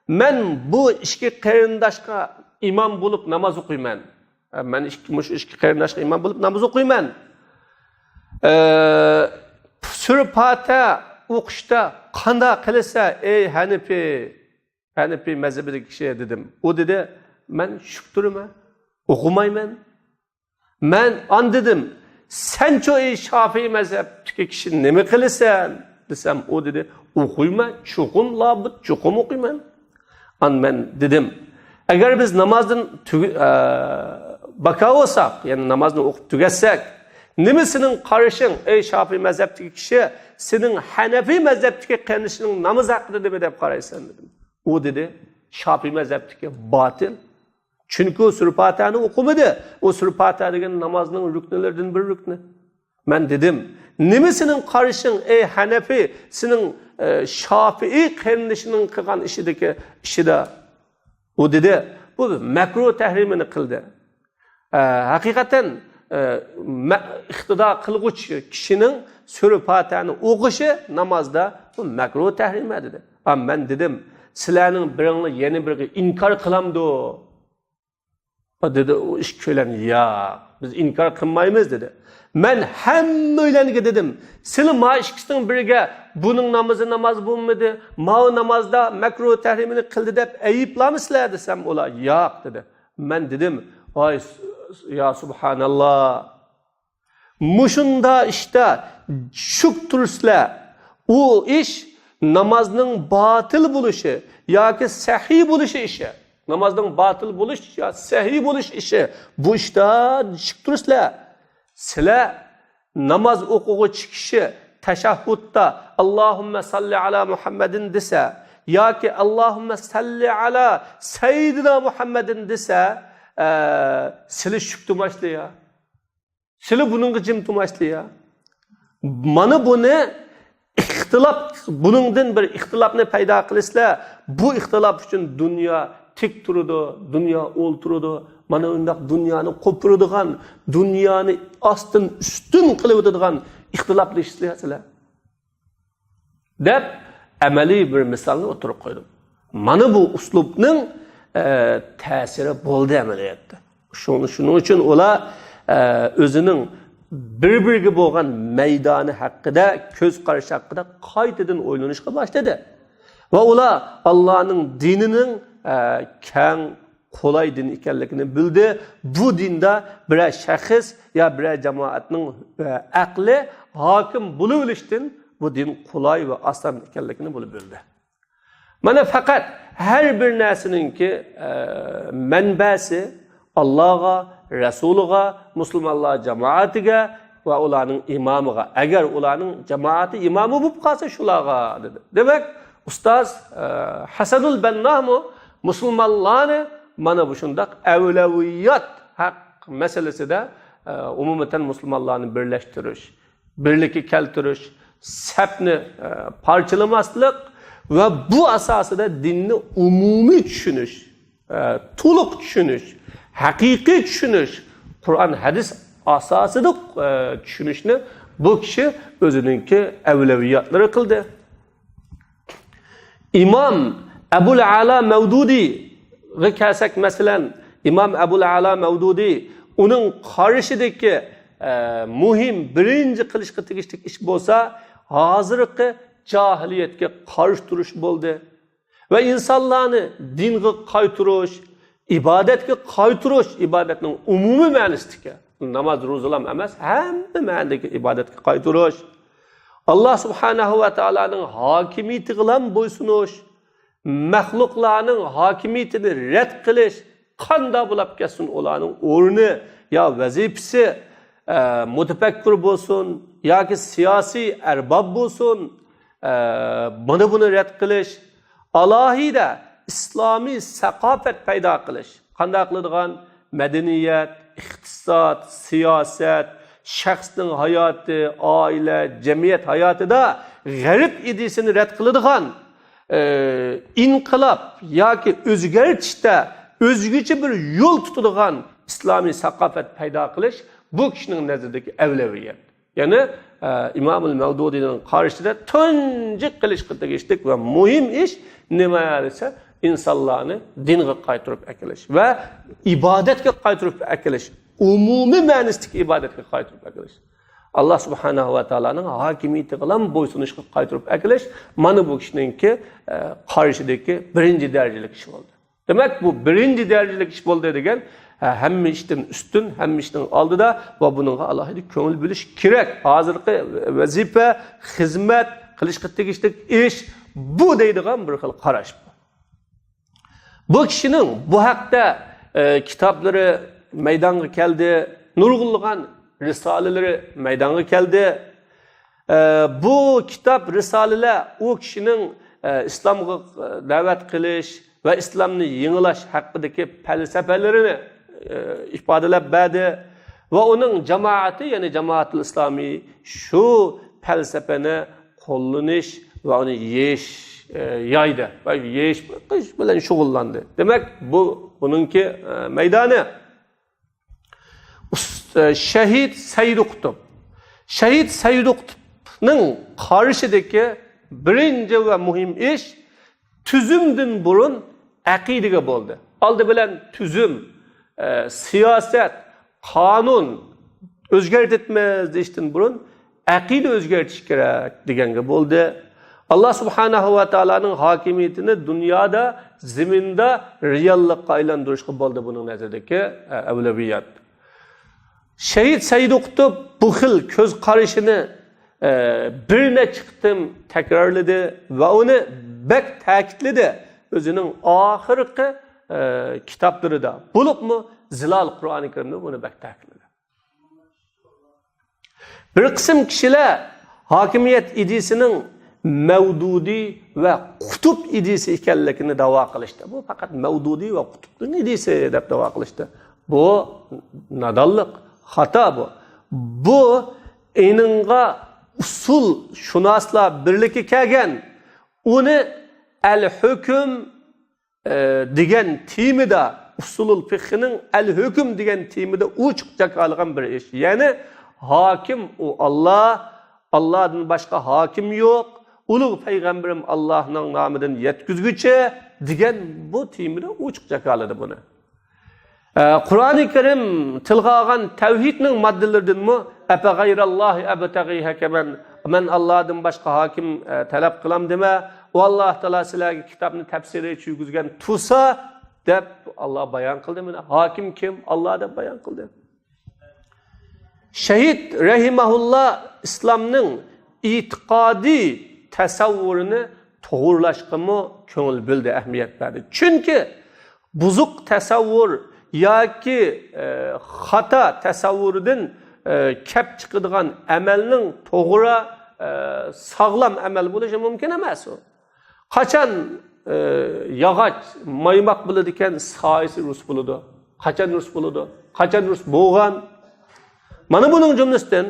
men bu ikki qarindoshga imom bo'lib namoz o'qiyman. Men ikki qarindoshga imom bo'lib namoz o'qiyman. Sura Fatiha o'qishda qanday qilsa, ey Hanifi mazhabidagi kishi dedim. U dedi, men shukturman, o'qimayman. Men an dedim, sen-chu ey Shofiy mazhabidagi kishi nima qilasan? Desam, o dedi, o'qiyman, cho'qim labut, cho'qim o'qiyman. An men dedim, agar biz namozdan baka olsak, ya'ni namozni o'qib tugatsak, nima sening qarashing, ey Shofiy mazhabidagi kishi, sening Hanafiy mazhabidagi qarashining namoz haqida nima deb qaraysan dedim. O dedi, Shofiy mazhabidagi batil. Chunki o Sura Fatihani o'qimadi. O Sura Fatiha degan namozning ruknlaridan bir rukni. Men dedim, nima sening qarashing, ey Hanafiy, sening Shofiy qarashining qilgan ishida. O dedi, bu makruh tahrimini qildi. Haqiqatan iqtido qilguvchi kishining Sura Fatihani o'qishi namozda bu makruh tahrim dedi. Ama men dedim, sizlarning biringni yana biriga inkor qilamdi. O dedi, o ish ko'lan, ya, biz inkor qilmaymiz dedi. Men hammalarga dedim, sizlar ma ikkisining biriga buning namozi namoz bo'lmadi, ma namozda makruh tahrimini qildi deb ayiblamizlar desam, ular yo'q dedi. Men dedim, ay ya subhanallah. Mushunda ishda shuk tursizlar. O ish namozning batil bo'lishi yoki sahih bo'lishi ishi. Namozning batil bo'lish ya sahih bo'lish ishi. Bu ishda shuk tursizlar. Sizlar namoz o'quvchi kishi tashahhudda Allohumma salli ala Muhammadin desa yoki Allohumma salli ala Sayyidina Muhammadin desa, sizlar shuk tumasliya. Sizlar buningga jim tumasliya. Mana buni ixtilof, buningdan bir ixtilofni paydo qilisizlar. Bu ixtilof uchun dunyo tik turadi, dunyo o'ltiradi. Mana undaq dunyoni qo'piradigan, dunyoni ostin ustun qilib o'tadigan ixtiloflashishlar. Deb amaliy bir misolni o'tirib qo'ydim. Mana bu uslubning ta'siri bo'ldi amaliyotda. Shuning uchun ular o'zining bir-biriga bo'lgan maydoni haqida, ko'z qarashi haqida qaytadan o'ylanishga boshladi. Va ular Allohning dinining keng qolay din ekanligini bildi. Bu dinda bir shaxs ya bir jamoatning aqli hokim bo'lib olishdan bu din qolay va oson ekanligini bildi. Mana faqat har bir narsaninki manbasi Allohga, Rasuliga, musulmonlar jamoatiga va ularning imomiga. Agar ularning jamoati imomi bo'lib qolsa shularga dedi. Demak, ustoz Hasanul Bannomi musulmonlarni mana bu shundoq avlaviyat haq masalasida umumatan musulmonlarni birlashtirish, birlikka keltirish, safni parchalamaslik va bu asosida dinni umumiy tushunish, to'liq tushunish, haqiqiy tushunish, Qur'on hadis asosida tushunishni bu kishi o'zininki avlaviyatlari qildi. İmam Abul Ala Mevdudi ve kelsak masalan İmam Abul Ala Mevdudi uning qarashidagi muhim birinchi qilishga tegishli ish bo'lsa, hozirgi jahiliyatga qarshi turish bo'ldi va insonlarni dinga qaytirish, ibodatga qaytirish, ibodatning umumiy ma'nosidagi namoz, ro'zalar emas, hamma ma'nodagi ibodatga qaytirish. Allah subhanahu va taolaning hokimiyatiga bilan bo'ysunish, maxluqlarning hokimiyatini rad qilish, qanday bo'lib ketsin ularning o'rni yo vazifasi, mutafakkir bo'lsin yoki siyosiy arbob bo'lsin, buni rad qilish, alohida islomiy saqofat paydo qilish. Qanday qiladigan madaniyat, iqtisod, siyosat, shaxsning hayoti, oila, jamiyat hayotida g'arib idisini rad qiladigan inqilob yoki o'zgartishda o'zgacha bir yo'l tutadigan islomiy saqofat paydo qilish bu kishining nazardagi avlaviyat. Ya'ni İmam al-Mevdudining qarashida tunji qilishga tegishli va muhim ish nima desa, insonlarni dinga qaytarib akilish va ibodatga qaytarib akilish, umumiy ma'nosidagi ibodatga qaytarib akilish. Allah subhanahu va taolaning hokimiyati bilan bo'ysunishga qaytarib akilish mana bu kishiningki qarshidagi birinchi darajali ish bo'ldi. Demak, bu birinchi darajali ish bo'ldi degan hamma ishdan ustun, hamma ishning oldida va buningga alohida ko'ngil bo'lish kerak. Hozirgi vazifa, xizmat qilishga tegishli ish bu deydigan bir xil qarash. Bu kishining bu haqda kitoblari maydonga keldi, nurg'unlagan risolalari maydonga keldi. Bu kitob risolalar u kishining islomga da'vat qilish va islomni yangilash haqidagi falsafalarini ifodalab berdi va uning jamoati, ya'ni jamoatul islomiy shu falsafani qo'llanish va uni yaydi va yeyish bilan shug'ullandi. Demak, bu buningki maydoni. Shahid Sayyid Qutb. Shahid Sayyid Qutbning qarshidagi birinchi va muhim ish tuzumdan burun aqidaga bo'ldi. Oldi bilan tuzum, siyosat, qonun o'zgartitmez deyishdan burun aqida o'zgartish kerak deganga bo'ldi. Allah subhanahu va taolaning hokimiyatini dunyoda, zaminda reallikqa aylantirishga bo'ldi buning nazaridagi avlaviyat. Shahid Sayyid Qutb bu xil ko'z qarashini bir necha qitim takrorladi va uni bak ta'kidladi o'zining oxirgi kitoblarida. Bo'libmi Zilal Qur'oni Karimda buni bak ta'kidladi. Bir qism kishilar hokimiyat idisining Mavdudi va Qutb idisi ekanligini da'vo qilishdi. Bu faqat Mavdudi va Qutbning idisi deb da'vo qilishdi. Bu nadonlik, xato bu. Bu eninga usul shunoslar birlikka kelgan, uni al-hukm degan temida, usulul fiqhning al-hukm degan temida uchiq jakalgan bir ish. Ya'ni hokim u Allah, Allah'dan başka hakim yok. Ulug' payg'ambarim Allohning nomidan yetkizguchi degan bu temida uchiq jakaladi buni. Qur'oni Karim tilga olgan tavhidning moddalaridanmi afa g'ayrallohi abtaghi hakaman, men Allohdan boshqa hokim talab qilam dema, va Alloh taolo sizlarga kitobni tafsir etib yurgizgan tusa deb Alloh bayon qildi. Mana hokim kim? Alloh deb bayon qildi. Shahid rahimahulloh islomning e'tiqodiy tasavvurini to'g'rilashga ko'ngil bildi, ahamiyat berdi. Chunki buzuq tasavvur yoki xato tasavvuridan kep chiqadigan amalning to'g'ri sog'lom amal bo'lishi mumkin emas. Qachon yog'och maymoq bo'ladi ekan, soyisi rus bo'ladi. Qachon rus bo'ladi? Qachon rus bo'lgan? Mana buning jumlasidan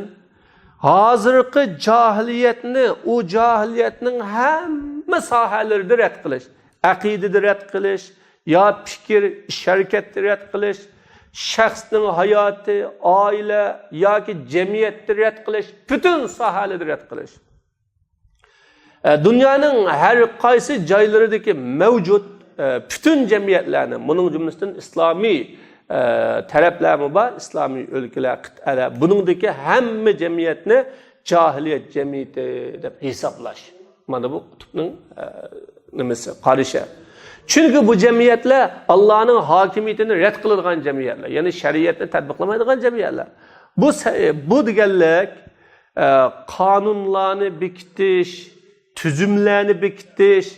hozirgi jahiliyatni, u jahiliyatning hamma sohalarida rad qilish, aqidada rad qilish, ya fikr, sharkatda rad qilish, shaxsning hayoti, oila yoki jamiyatda rad qilish, butun sohalarda rad qilish. Dunyoning har qaysi joylaridagi mavjud butun jamiyatlarni, buning jumlasidan islomiy taraflarmi bor, islomiy o'lkalar, qit'alar, buningdagi hamma jamiyatni jahiliyat jamiyati deb hisoblash. Mana bu Qutbning nimasi, qarashi. Chunki bu jamiyatlar Allohning hokimiyatini rad qiladigan jamiyatlar, ya'ni shariatni tatbiqlamaydigan jamiyatlar. Bu deganlik qonunlarni bekitish, tuzumlarni bekitish,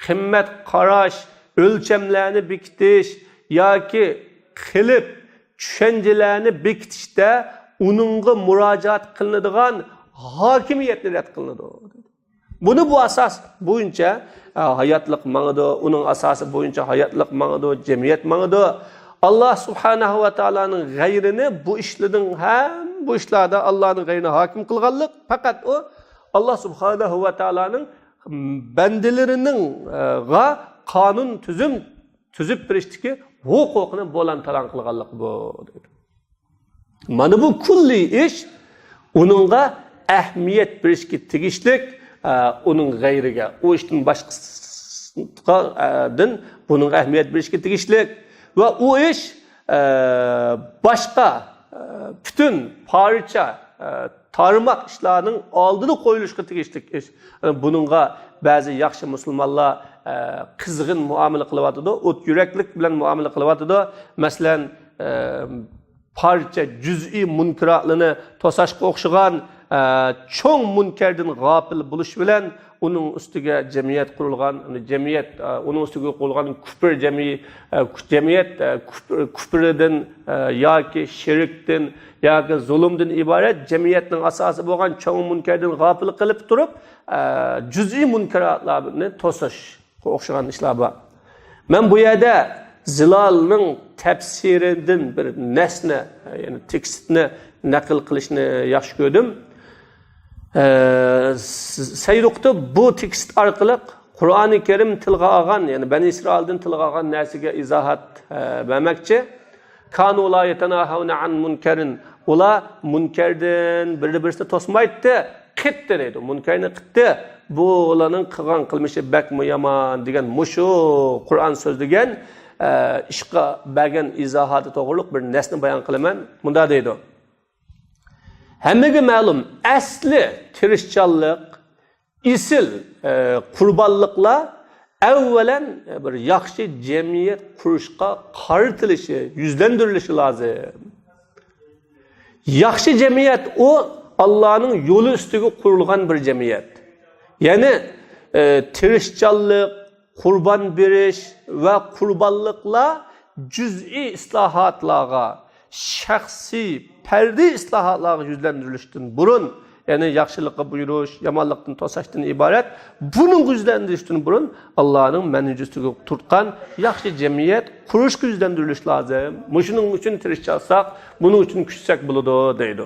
qimmat qarash, o'lchamlarni bekitish yoki qilib tushunchalarni bekitishda uningga murojaat qilinadigan hokimiyatni rad qilinadi. Buni bu asos bo'yicha hayotlik mang'idi, uning asosi bo'yicha hayotlik mang'idi, jamiyat mang'idi. Alloh subhanahu va taolaning g'ayrini bu ishlarning ham bu ishlarda Allohning g'ayrini hokim qilganlik faqat u Alloh subhanahu va taolaning bandalarining qonun tuzib berishdagi huquqni bo'lan-talan qilganlik bu. Mana bu kulli ish uningga ahamiyat berishga tegishlik, uning g'ayriga, u ishdan boshqa din bunun ahamiyat berishga tegishli ve o iş başka bütün parça tarımak işlerinin aldığını koyuluşka tegishli iş. Bununla bazı yaxşı Müslümanlar kızgın muamele kılıvatıdı, ot yüreklik bilen muamele kılıvatıdı. Mesela parça cüz'i münkiratlarını tosaşqa o'xshagan çoğ münkerden gafil buluş bilen onun üstüge cemiyet kurulgan, cemiyet onun üstüge kurulgan küfür cemiyet küfürden ya ki şirkten ya ki zulümden ibaret cemiyetin asası boğan çoğ münkerden gafil kılıp durup cüz'i münkeratlarını tosaş o'xshagan işler var. Ben bu yerde Zilal'ın tefsirinden bir nesne, yani tekstini nakil qilishni yaxshi ko'rdim. Sayruqda bu tekst orqali Qur'oni Karim tilga olgan, yani Bani İsraildan tilga olgan narsaga izohat bermoqchi. Kanu la yatanahavna an munkarin. Ular munkardan bir-birini to'smaydi, qitdi deydi. Munkarni qitdi. Bu ularning qilgan qilmishi bakmi yomon degan mushu Qur'on so'zlagan ishqa bergan izohati to'g'riliq bir nasni bayon qilaman. Bunda deydi. Hammaga ma'lum asli tirishchanlik, isil qurbonliklar avvalan bir yaxshi jamiyat qurishga qaritilishi, yuzlantirilishi lozim. Yaxshi jamiyat o Allah'ın yolu üstüge kurulgan bir jamiyat. Yani tirishchanlik, qurban berish ve qurbonliklar cüz'i islahatlarga, shaxsiy, fardi islahatlarga yuzlantirilishdan burun, yani yaxshilikqa buyurish, yomonlikdan to'sashdan iborat, buning yuzlantirishdan burun Allah'ın manhajisiga turtgan yaxshi jamiyat qurishga yuzlantirilish lozim. Shuning uchun tirishchansak, buning uchun kuchsak bo'ladi deydi.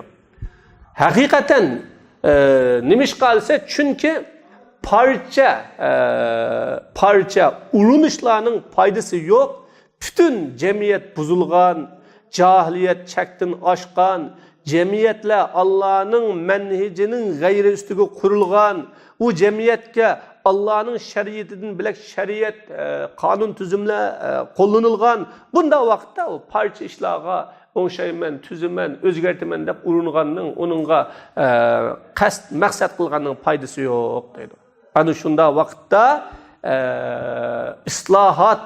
Hakikaten nimiş kalsa çünkü parça uğrunuşlarının faydası yok. Bütün cemiyet buzulgan, cahiliyet çektin aşkan, cemiyetle Allah'ın menhecinin gayri üstüge kurulgan, o cemiyetke Allah'ın şeriyetinden bilek şeriyet kanun tüzümle kullanılgan. Bunda vakitte o parça işlerine o'xshayman, tuziman, o'zgartaman deb uringanning, uningga qasd maqsad qilganning foydasi yo'q deydi. Ana shunda vaqtda islohot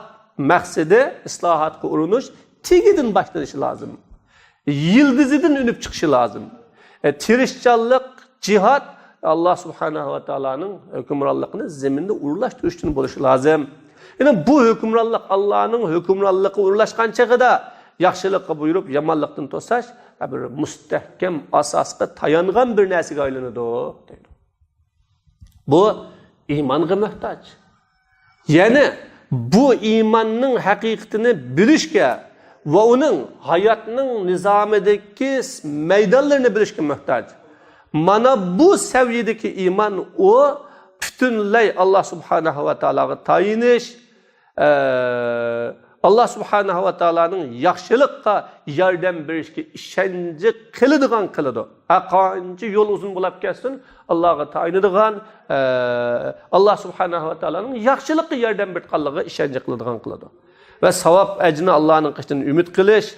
maqsadi, islohotga urinish tegidan boshlanishi lozim. Yildizidan unib chiqishi lozim. Tirishchanlik, jihad Allah subhanahu va taoloning hukmronligini zaminda urlashtirishdan bo'lishi lozim. Ya'ni bu hukmronlik Allohning hukmronligiga urlashgan chaqida yaxshilikqa buyurib, yomonlikdan to'sash bir mustahkam asosga tayangan bir narsaga aylanadi deydi. Bu iymonga muhtoj. Ya'ni bu iymonning haqiqatini bilishga va uning hayotning nizomidagi maydonlarini bilishga muhtoj. Mana bu saviyadagi iymon o butunlay Allah subhanahu va taologa tayinish, Allah subhanahu wa ta'ala'nın yaxşılıqqa yardım berishga ishonchi qiladigan qiladi. Qancha yo'l uzun bo'lib ketsin, Allohga tayinadigan, Allah subhanahu wa ta'ala'nın yaxshilikqa yardım berganligiga ishonchi qiladigan qiladi. Va savob ajrini Allohning qishidan umid qilish,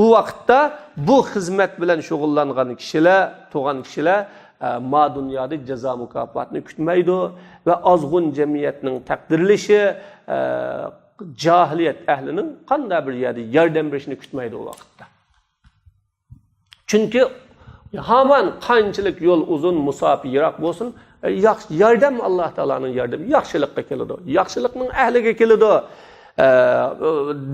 u vaqtda bu xizmat bilan shug'ullangan kishilar, tug'an kishilar ma dunyoda jazo mukofotini kutmaydi va ozg'un jamiyatning taqdirlashi cahiliyet ehlinin qanday bir yerde yardım berishini kutmaydi o vakitte. Çünkü hemen qanchalik yo'l uzun, musofi yiroq bo'lsin, yardım Allah Teala'nın yardımı yaxshilikka keladi. Yaxshilikning ahliga keladi.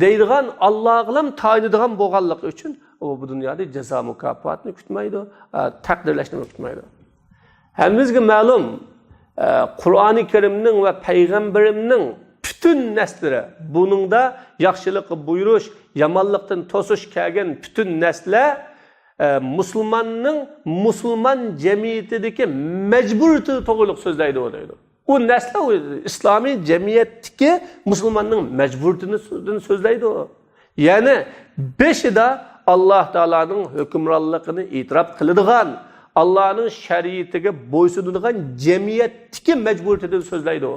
Deydigan Allohga tayinadigan bo'lganligi uchun bu dunyoda jazo mukofotini kutmaydi, taqdirlashni kutmaydi. Hammamizga ma'lum, Qur'oni Karimning va payg'ambarimning bütün nesleri, bunun da yaxshilikqa buyurish, yomonlikdan to'sish kelgan bütün nesler Müslüman cemiyetideki mecburiyeti to'g'riliq so'zlaydi deydi. O nesler İslami cemiyetdeki Müslümanның mecburiyetini so'zlaydi. Yani beşida Allah Teala'nın hükümranlığını itiraf qiladigan, Allah'ın şeriatiga bo'ysunadigan cemiyetdeki mecburiyetini so'zlaydi.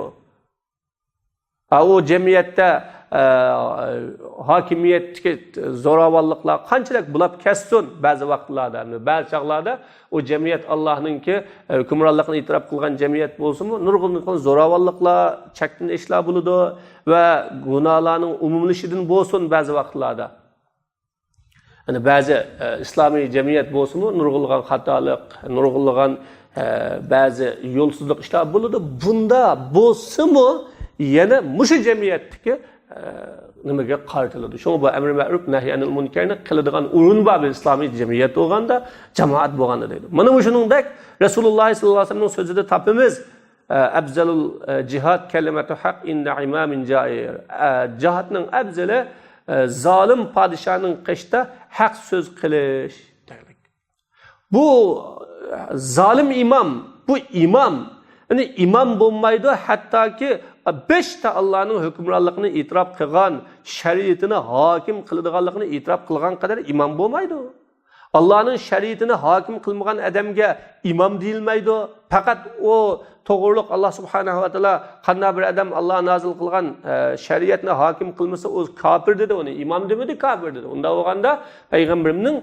Yani beşida Allah Teala'nın hükümranlığını itiraf qiladigan, Allah'ın şeriatiga bo'ysunadigan cemiyetdeki mecburiyetini so'zlaydi. Yani beşida Allah'ın hükümranlığını itiraf qiladigan, Allah'ın şeriatiga bo'ysunadigan cemiyetdeki mecburiyetini so'zlaydi. O cemiyette hakimiyetki zoravallıklar qanchalik bulab kessin bazı vaqtlarda, bazı çağlarda o cemiyet Allah'nınki hükümranlıqni itiraf qilgan cemiyet bo'lsinmi, nurg'un zoravallıklar, chakdan ishlar bo'ladi va gunohlarning umumlashidan bo'lsin bazı vaqtlarda. Yani bazı İslami cemiyet bo'lsinmi, nurg'un xatolik, nurg'un bazı yo'lsizlik ishlar bo'ladi. Bunda bo'lsinmi, yana mushu cemiyetdagi nimaga qartiladi. Shunga bu amr ma'ruf nahy anil munkarni qiladigan o'rin bor islomiy jamiyat bo'lganda, jamoat bo'lganda deydi. Mana bu shuningdek Rasululloh sollallohu alayhi vasallamning so'zida topamiz. Afzalul jihad kalimatu haq inda imamin jair. Jihadning afzali zolim podshoning qishda haq so'z qilish demek. Bu zolim imam, bu imam yani imam bo'lmaydi, hattoki 5 ta Allah'ın hükümranlığını itiraf qilgan, şeriatini hakim qiladiganligini itiraf qilgan qadar imam bo'lmaydi. Allah'ın şeriatini hakim qilmagan adamga imam deyilmaydi. Faqat o to'g'riliq Allah subhanahu va taolo qanday bir adam Allah nazil qilgan şeriatni hakim qilmasa o kafir dedi, onu imam demedi, kafir dedi. Unda bo'lganda payg'ambarimning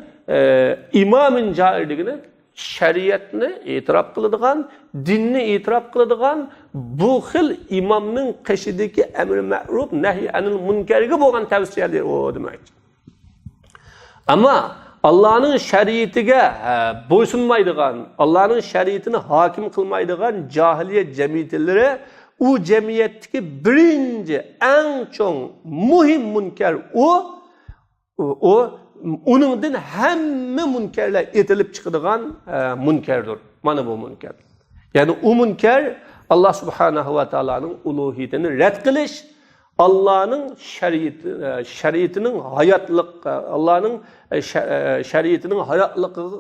imamin jairligini şeriatni itiraf qiladigan, dinni itiraf qiladigan bu xil imamning qishidagi amr ma'ruf nahy anil munkarga bo'lgan tavsiyalar o demak. Ammo Allah'ın şeriatiga bo'ysunmaydigan, Allah'ın şeriatini hakim qilmaydigan jahiliyet cemiyetlari u cemiyetdagi birinchi eng cho'ng muhim munkar o onundan hamma munkarlar etilib chiqadigan munkardir. Mana bu munkar. Yani o munkar Allah subhanahu va taoloning ulug'iyatini rad qilish, Allah'ın şeriatinin hayatlık, Allah'ın şeriatinin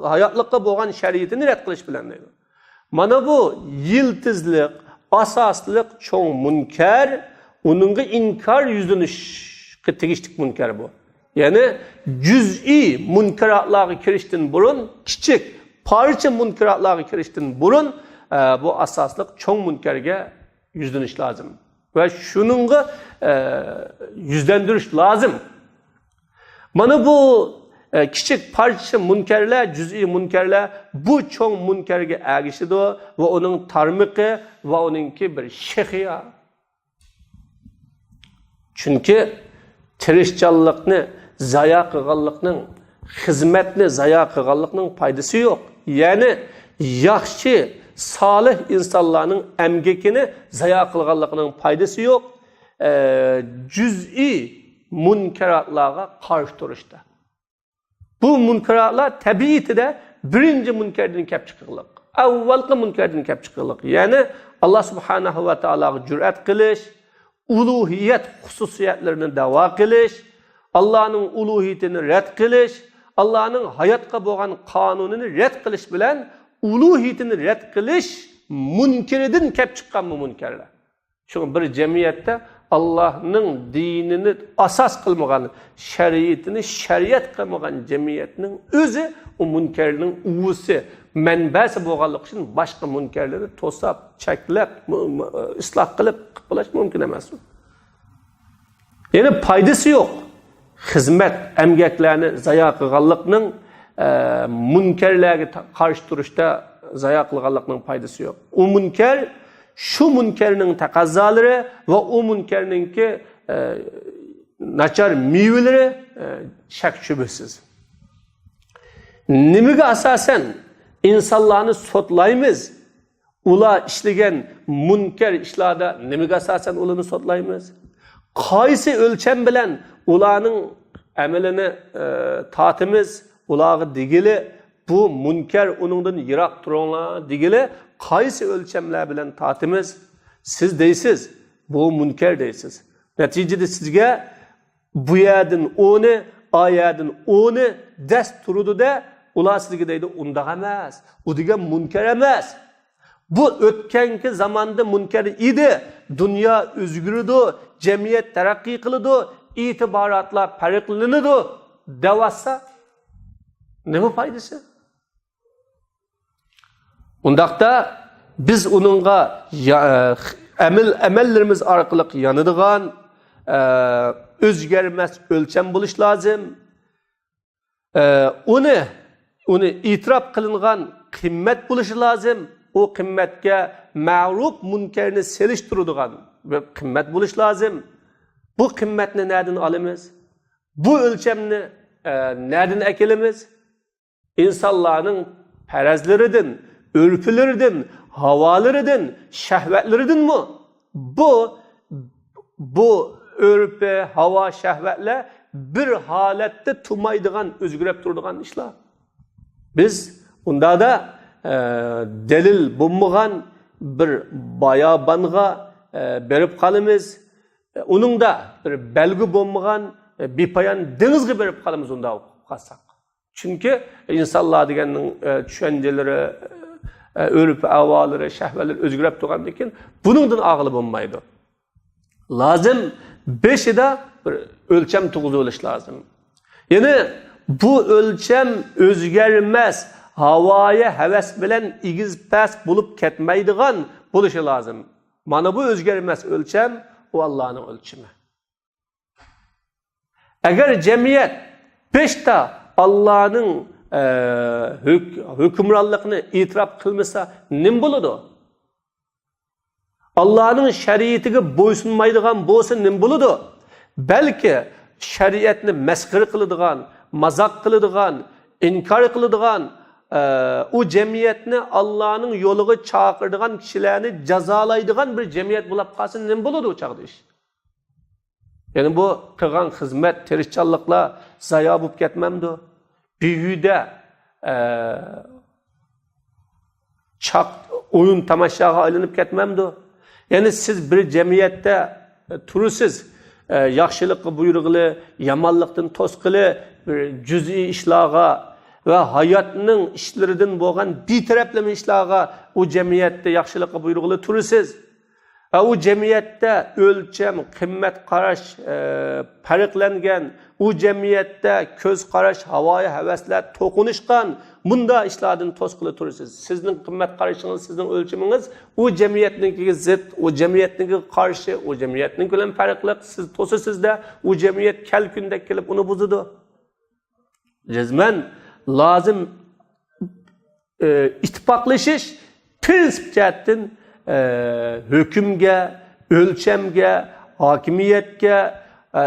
hayatlıkta bo'lgan şeriatini rad qilish bilan deydi. Mana bu yiltizlik, asoslik cho'ng munkar, uningga inkor yuzlanishga tegishli munkar bu. Yani cüz'i munkaratlarga kirishdan burun, kichik parcha munkaratlarga kirishdan burun bu asoslik cho'ng munkarga yuzlanish lozim. Ve şununla yüzlendiriş lazım. Mana bu küçük parça münkerler, cüz'i münkerler bu çoğun münkerge ergişidi ve onun tarmıqı ve onunki bir şehiya. Çünkü tirishchanlikni zaya qilganlikning, xizmatni zaya qilganlikning foydasi yo'q. Yani yaxshi salih insonlarning emgekini zaya qilganligining foydasi yo'q. Cüz'i munkaratlarga qarshi turishda. Bu munkaratlar tabiiyatida birinchi munkardan kelib chiqqiqlik. Avvalgi munkardan kelib chiqqiqlik. Ya'ni Allah subhanahu va taologa jur'at qilish, uluhiyat xususiyatlarini da'vo qilish, Allah'ning uluhiyatini rad qilish, Allah'ning hayotga bo'lgan qonunini rad qilish bilan uluhiyatini rad qilish munkaridan kelib chiqqan bu munkarlar. Çünkü bir cemiyette Allah'ın dinini asas qilmagan, şeriatini şeriat qilmagan cemiyetinin özü o münkerinin uvusi, manbasi bo'lganligi uchun boshqa munkarlarni to'sab, cheklab, isloh qilib qilish mumkin emas. Yani foydasi yo'q. Xizmat, emgaklarni zaya qilganlikning munkarlarga qarshi turishda zaya qilganlikning foydasi yo'q. O munkar şu münkerning taqozzolari va o munkarningki nachar mevaları shak shubhasiz. Nimaga asosan insonlarni sotlaymiz? Ular ishlagan munkar ishlarda nimaga asosan ularni sotlaymiz? Qaysi o'lcham bilan ularning amalini tatimiz, ularga degili bu munkar uningdan yiroq turinglar degili qaysi o'lchamlar bilan tatimiz? Siz deysiz, bu munkar deysiz. Neticede sizga bu yerdan 10'i, ayerdan 10'i dast turudi-da, ular sizga deydi, unda emas, u degan munkar emas. Bu o'tganki zamonda munkar edi. Dunyo o'zgardi, jamiyat taraqqiy qildi, e'tiborotlar farqlanadi. Davasa nima foydasi? Undaqda biz onunla amellerimiz orqali yanadigan o'zgarmas o'lcham bo'lish lozim. Uni itiraf qilingan qimmat bo'lishi lozim. O qimmatga ma'ruf munkarni selishtiradigan bir qimmat bo'lish lozim. Bu qimmatni nereden olamiz? Bu o'lchamni nereden kelamiz? İnsanların farazlaridan, örflaridan, havolaridan, shahvatlaridan mi? Bu örfe, havo, shahvatlar bir holatda tumaydigan, o'zgarib turadigan ishlar. Biz unda da delil bo'lmagan bir bayabanga berib qolamiz. Onun da bir belgi bo'lmagan bepayon dengizga berib qolamiz unda qolsak. Çünkü insanlar deganning tushunjalari, örf, avolari, shahvatlar o'zgarib turgandan keyin buningdan og'ili bo'lmaydi. Lazım beşida bir o'lcham tug'ib olish lozim. Yani bu o'lcham o'zgarmas, havoya havas bilan igiz pas bo'lib ketmaydigan bo'lishi lozim. Mana bu o'zgarmas o'lcham o Allah'ın ölçümü. Eğer cemiyet beşta Allah'ın hükümranlığını itiraf kılmasa ne buludu? Allah'ın şeriatine boysunmaydigan bolsa ne buludu? Belki şeriatni meskir kılıdigan, mazak kılıdigan, inkar kılıdigan o cemiyetni Allah'ın yoluga çağırdigan kişilerini cazalaydigan bir cemiyet bulup kalsın ne buludu o çağda iş? Yani bu kılgan hizmet, terişçallıkla zaya bulup ketmemdi. Büyüde çak oyun tamaşaga aylanıp ketmemdi. Yani siz bir cemiyette turursiz, yaxşılıkı buyurgılı, yamanlıktan tosqılı, bir cüz'i işlağa ve hayatının işlerinden boğan bir taraflama işlağa o cemiyette yaxşılıkı buyurgılı turursiz. O cemiyette ölçem, kıymet qarash farqlangan, o cemiyette köz qarash, havoya havaslar to'qinishgan bunda ishlardan to'sqili tursiz. Sizning qimmat qarashingiz, sizning o'lchamingiz o cemiyetninkiga zid, o cemiyetninkiga qarshi, o cemiyetning bilan farqli, siz to'sasizda o cemiyet kel kunda kelib uni buzadi. Jazman lazım ittifoqlashish prinsip jihatdan hükümge, ölçemge, hakimiyetge,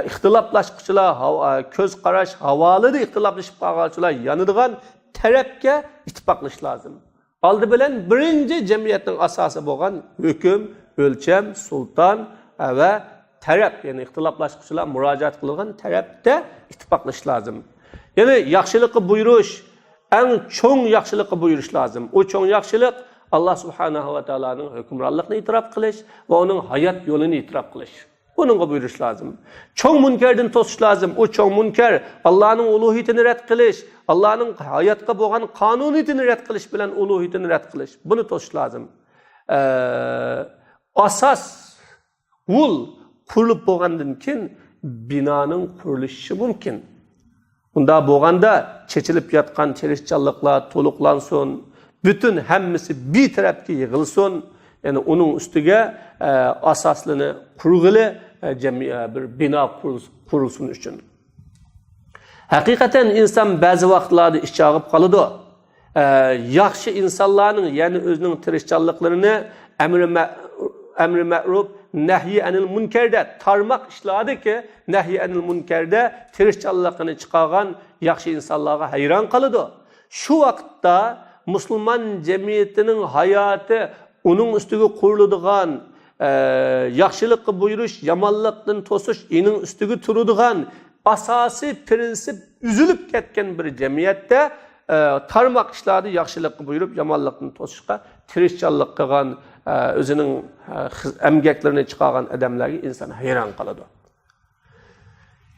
ixtilaflaşqıçılar, köz qarash, havalıda ixtilaflaşıp qalğançılar yanıdığan tarafga ittifaqlash lazım. Aldı bilen birinci cemiyetning asası bo'lgan hüküm, ölçem, sultan ve taraf, yani ixtilaflaşqıçılar müracaat qilgan tarafda ittifaqlash lazım. Yani yaxşılıkı buyuruş, en çoğun yaxşılıkı buyuruş lazım. O çoğun yaxşılık Allah subhanahu wa ta'ala'nın hükümranlığını itiraf kılış ve onun hayat yolunu itiraf kılış. Bununla buyuruş lazım. Çoğun münkerden tosuş lazım. O çoğun münker Allah'ın uluhiyetini red kılış, Allah'ın hayatka boğan kanuniyetini red kılış bilen uluhiyetini red kılış. Bunu tosuş lazım. Asas ul kurulup boğandın kin binanın kuruluşu mümkün. Bunda boğanda çeçilip yatkan çelişçallıklar toluklansın. Bütün hemmisi bir tarafga yığılsın. Yani onun üstüge asaslını kurgılı bir bina kurulsun için. Hakikaten insan bazı vaxtlarda iş çağıp kalıdı. Yaxşı insanların yani özünün tirişçallıklarını emri ma'ruf, nahyi anil munkerde tarmak işladı ki nahyi anil munkerde tirişçallıkını çıkargan yaxşı insanlara hayran kalıdı. Şu vakitte Müslüman cemiyetinin hayatı onun üstüge kurulduğun yaxşılıkı buyuruş, yamanlıktan tosuş, inin üstüge turuduğun asası prensip üzülüp ketken bir cemiyette tarmak işlerde yaxşılıkı buyurup yamanlıktan tosuşka tirişçallık kılgan özünün emgeklerini çıkargan adamları insan hayran kalıdı.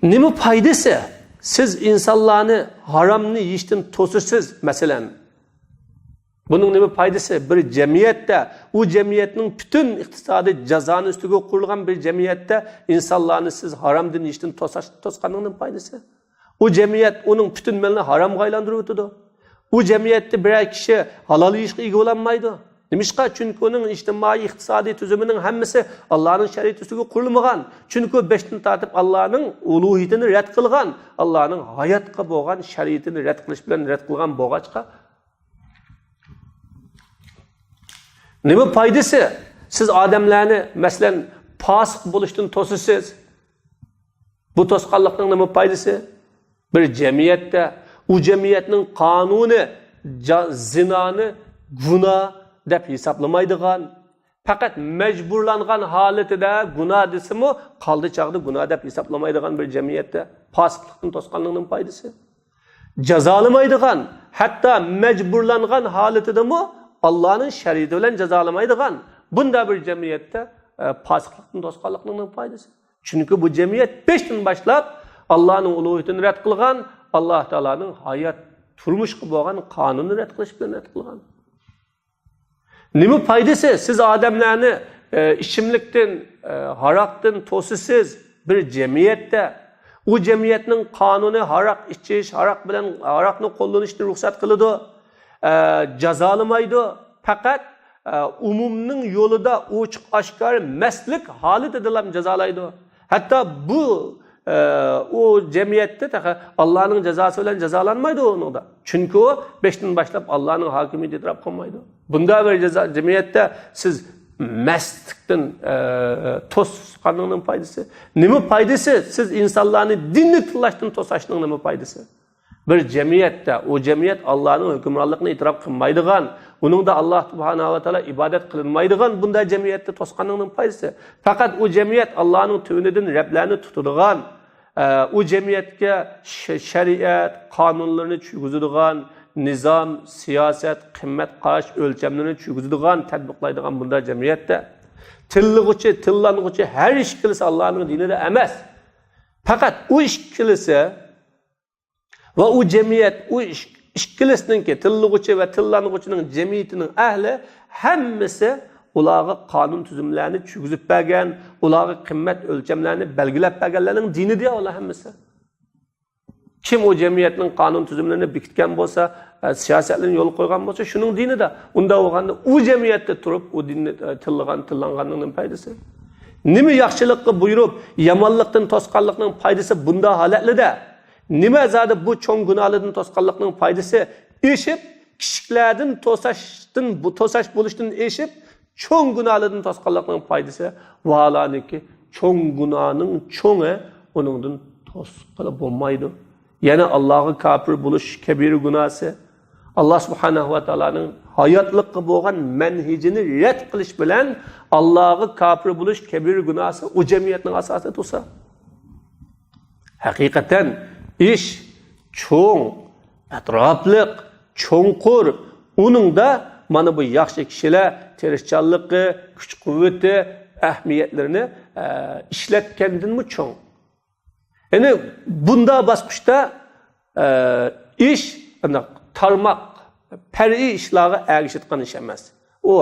Nemi faydası? Siz insanlarını haramını yiyişten tosuşsuz mesela. Bunun ne bir faydası? Bir cemiyette, o cemiyetin bütün iktisadi cezanın üstüge kurulgan bir cemiyette insanlarını siz haramdan yiyişten toskanının faydası. O cemiyet onun bütün malını haram gaylandırıyordu. O cemiyette birer kişi halal yiyişe ilgi olanmaydı. Nimishqa? Chunki uning ijtimoiy iqtisodiy tuzimining hammasi Allohning shariati ustiga qurilmagan. Chunki 5dan tortib Allohning ulug'iyatini rad qilgan, Allohning hayotga bo'lgan shariatini rad qilish bilan rad qilgan bo'lg'achqa nima foydasi? Siz odamlarni masalan fosiq bo'lishdan to'sasiz. Bu to'sqanlikning nima foydasi? Bir jamiyatda u jamiyatning qonuni zinoni gunoh deb hisoblamaydigan, faqat majburlangan holatida gunoh desimi, qoldi chog'da gunoh deb hisoblamaydigan bir jamiyatda fosiqlikning to'sqanlikning foydasi. Jazolamaydigan, hatto majburlangan holatidami Allohning shariati bilan jazolamaydigan bunda bir jamiyatda fosiqlikning to'sqanlikning foydasi. Chunki bu jamiyat 5dan boshlab Allohning ulug'iyatini rad qilgan, Alloh taolaning hayot turmushga bo'lgan qonunni rad qilish bilan rad qilgan. Nima foydasi? Siz odamlarni ichimlikdan, haroqdan to'sisiz bir jamiyatda. U jamiyatning qonuni haroq ichish, haroqni qo'llanishni ruxsat qiladi, jazolamaydi. Faqat umumning yo'lida ochiq oshkor maslik holatida ham jazolaydi. Hatto bu o jamiyatda Allohning jazosi bilan jazolanmaydi unda. Chunki u 5dan boshlab Allohning hokimiyatini e'tirof qilmaydi. Bunda bir jamiyatda siz mastlikdan to'sqanlikning foydasi. Nima foydasi? Siz insonlarni dinni tilashdan to'sashning nima foydasi? Bir jamiyatda o jamiyat Allohning hukmronligini e'tirof qilmaydigan, uningda Alloh subhanahu va taolo ibodat qilinmaydigan bunday jamiyatda to'sqanlikning foydasi. Faqat o jamiyat Allohning tunidan rablarni tutadigan, o jamiyatga shariat qonunlarini tushunadigan, nizom, siyosat, qimmat qarash o'lchamlarini tushunadigan, tatbiqlaydigan bunday jamiyatda tillanguchi har ish qilsa Allohning dinida emas. Faqat o ish qilsa va u jamiyat u ishkilisninki tillanguchi va tillanguchining jamiyatining ahli hammasi ularga qonun tuzumlarini tushunib bergan, ularga qimmat o'lchamlarini belgilab berganlarning dinida ular hammasi. Kim o jamiyatning qonun tuzumlarini bekitgan bo'lsa, siyosatlarni yo'l qo'ygan bo'lsa, shuning dinida. Unda bo'lganda u jamiyatda turib, u dinni tillanganning foydasi. Nima yaxshilikqa buyurib, yomonlikdan to'sqanlikning foydasi bunda holatlarda? Nima zodi bu cho'ng gunohlardan to'sqanlikning foydasi eshib, kichiklardan to'sash bo'lishdan eshib, cho'ng gunohlardan to'sqanlikning foydasi vaholaniki cho'ng gunohning cho'ngi uningdan to'sqilib bo'lmaydi. Yana Allohga kafir bo'lish kabir gunohsi. Alloh subhanahu va taolaning hayotlikqa bo'lgan manhijini rad qilish bilan Allohga kafir bo'lish kabir gunohsi u jamiyatning asosida tursa. Haqiqatan ish cho'ng, atrofliq, cho'nqur. Uningda mana bu yaxshi kishilar tirishchanligi, kuch-quvvati, ahamiyatlarini ishlatgandanmi cho'ng. Yani bunda bosqichda ish tarmoq, far'iy ishlarga ergishayotgan ish emas. O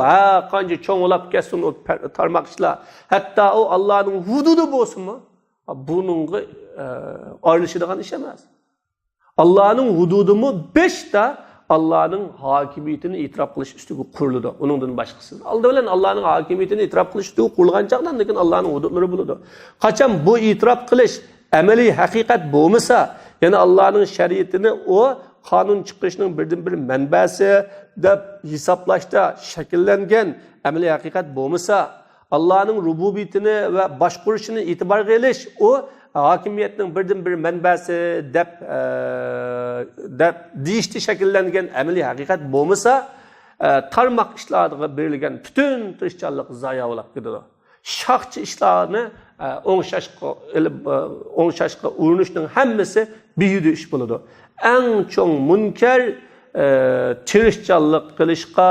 qancha cho'nglab ketsin o tarmoq ishlar, hatto o Allohning hududi bo'lsinmi, buningga ayrılışıdığan iş emas. Allah'ın hududunu 5'ta Allah'ın hakimiyetini itiraf qilish ustiga quriladi. Uningdan boshqasi. Aldı bilan Allah'ın hakimiyetini itiraf qilish ustiga qurilgan chaqdan lekin Allah'ın hududlari bo'ladi. Qachon bu itiraf qilish amaliy haqiqat bo'lmasa, ya'ni Allah'ın shariatini o qonun chiqarishning birdan-bir manbasi deb hisoblashda shakllangan amaliy haqiqat bo'lmasa, Allah'ın rububiyetini ve boshqarishini e'tiborga olish o hakimiyetning birdan-bir manbasi deb deyishdi shakllangan amaliy haqiqat bo'lmasa, tarmoq ishlarga berilgan butun tirishchanlik zoya bo'lib ketadi. Shoxchi ishlarni o'ngshashga urinishning hammasi beyhuda ish bo'ladi. Eng cho'ng munkar tirishchanlik qilishga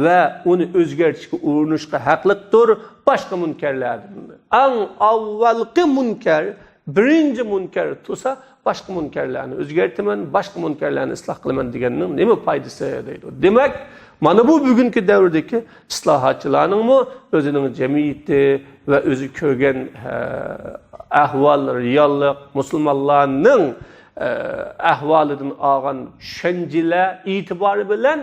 va uni o'zgartirishga urinishga haqliqdir boshqa munkarlardan. Eng avvalgi munkar birinci munkar tursa boshqa munkarlarni o'zgartiraman, boshqa munkarlarni isloh qilaman deganning nima foydasi deydi. Demak, mana bu bugungi davrdagi islohotchilarning o'zining jamiyati va o'zi ko'rgan ahvol, reallik, musulmonlarning ahvolidan olgan tushunchalar e'tibori bilan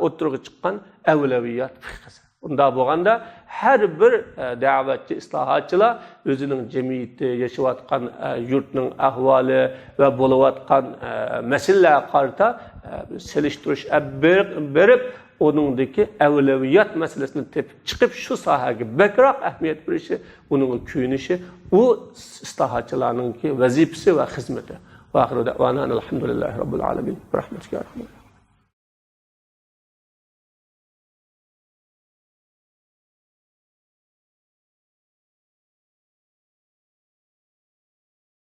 o'ttirg'i chiqqan avlaviyat fiqhisi. Unda bo'lganda har bir da'vatchi islohotchilar o'zining jamiyatda yashayotgan yurtning ahvoli va bo'layotgan masalalarga qarata selishtirish berib onundaki avlaviyat meselesini tepib çıkıp şu sahaga bekrak ahamiyet verishi, onun kuyunişi, o islahatçılarının ki vazifesi ve hizmeti. Ve ahiru da'vana elhamdülillahi rabbil alemin. Rahmetike rahmet.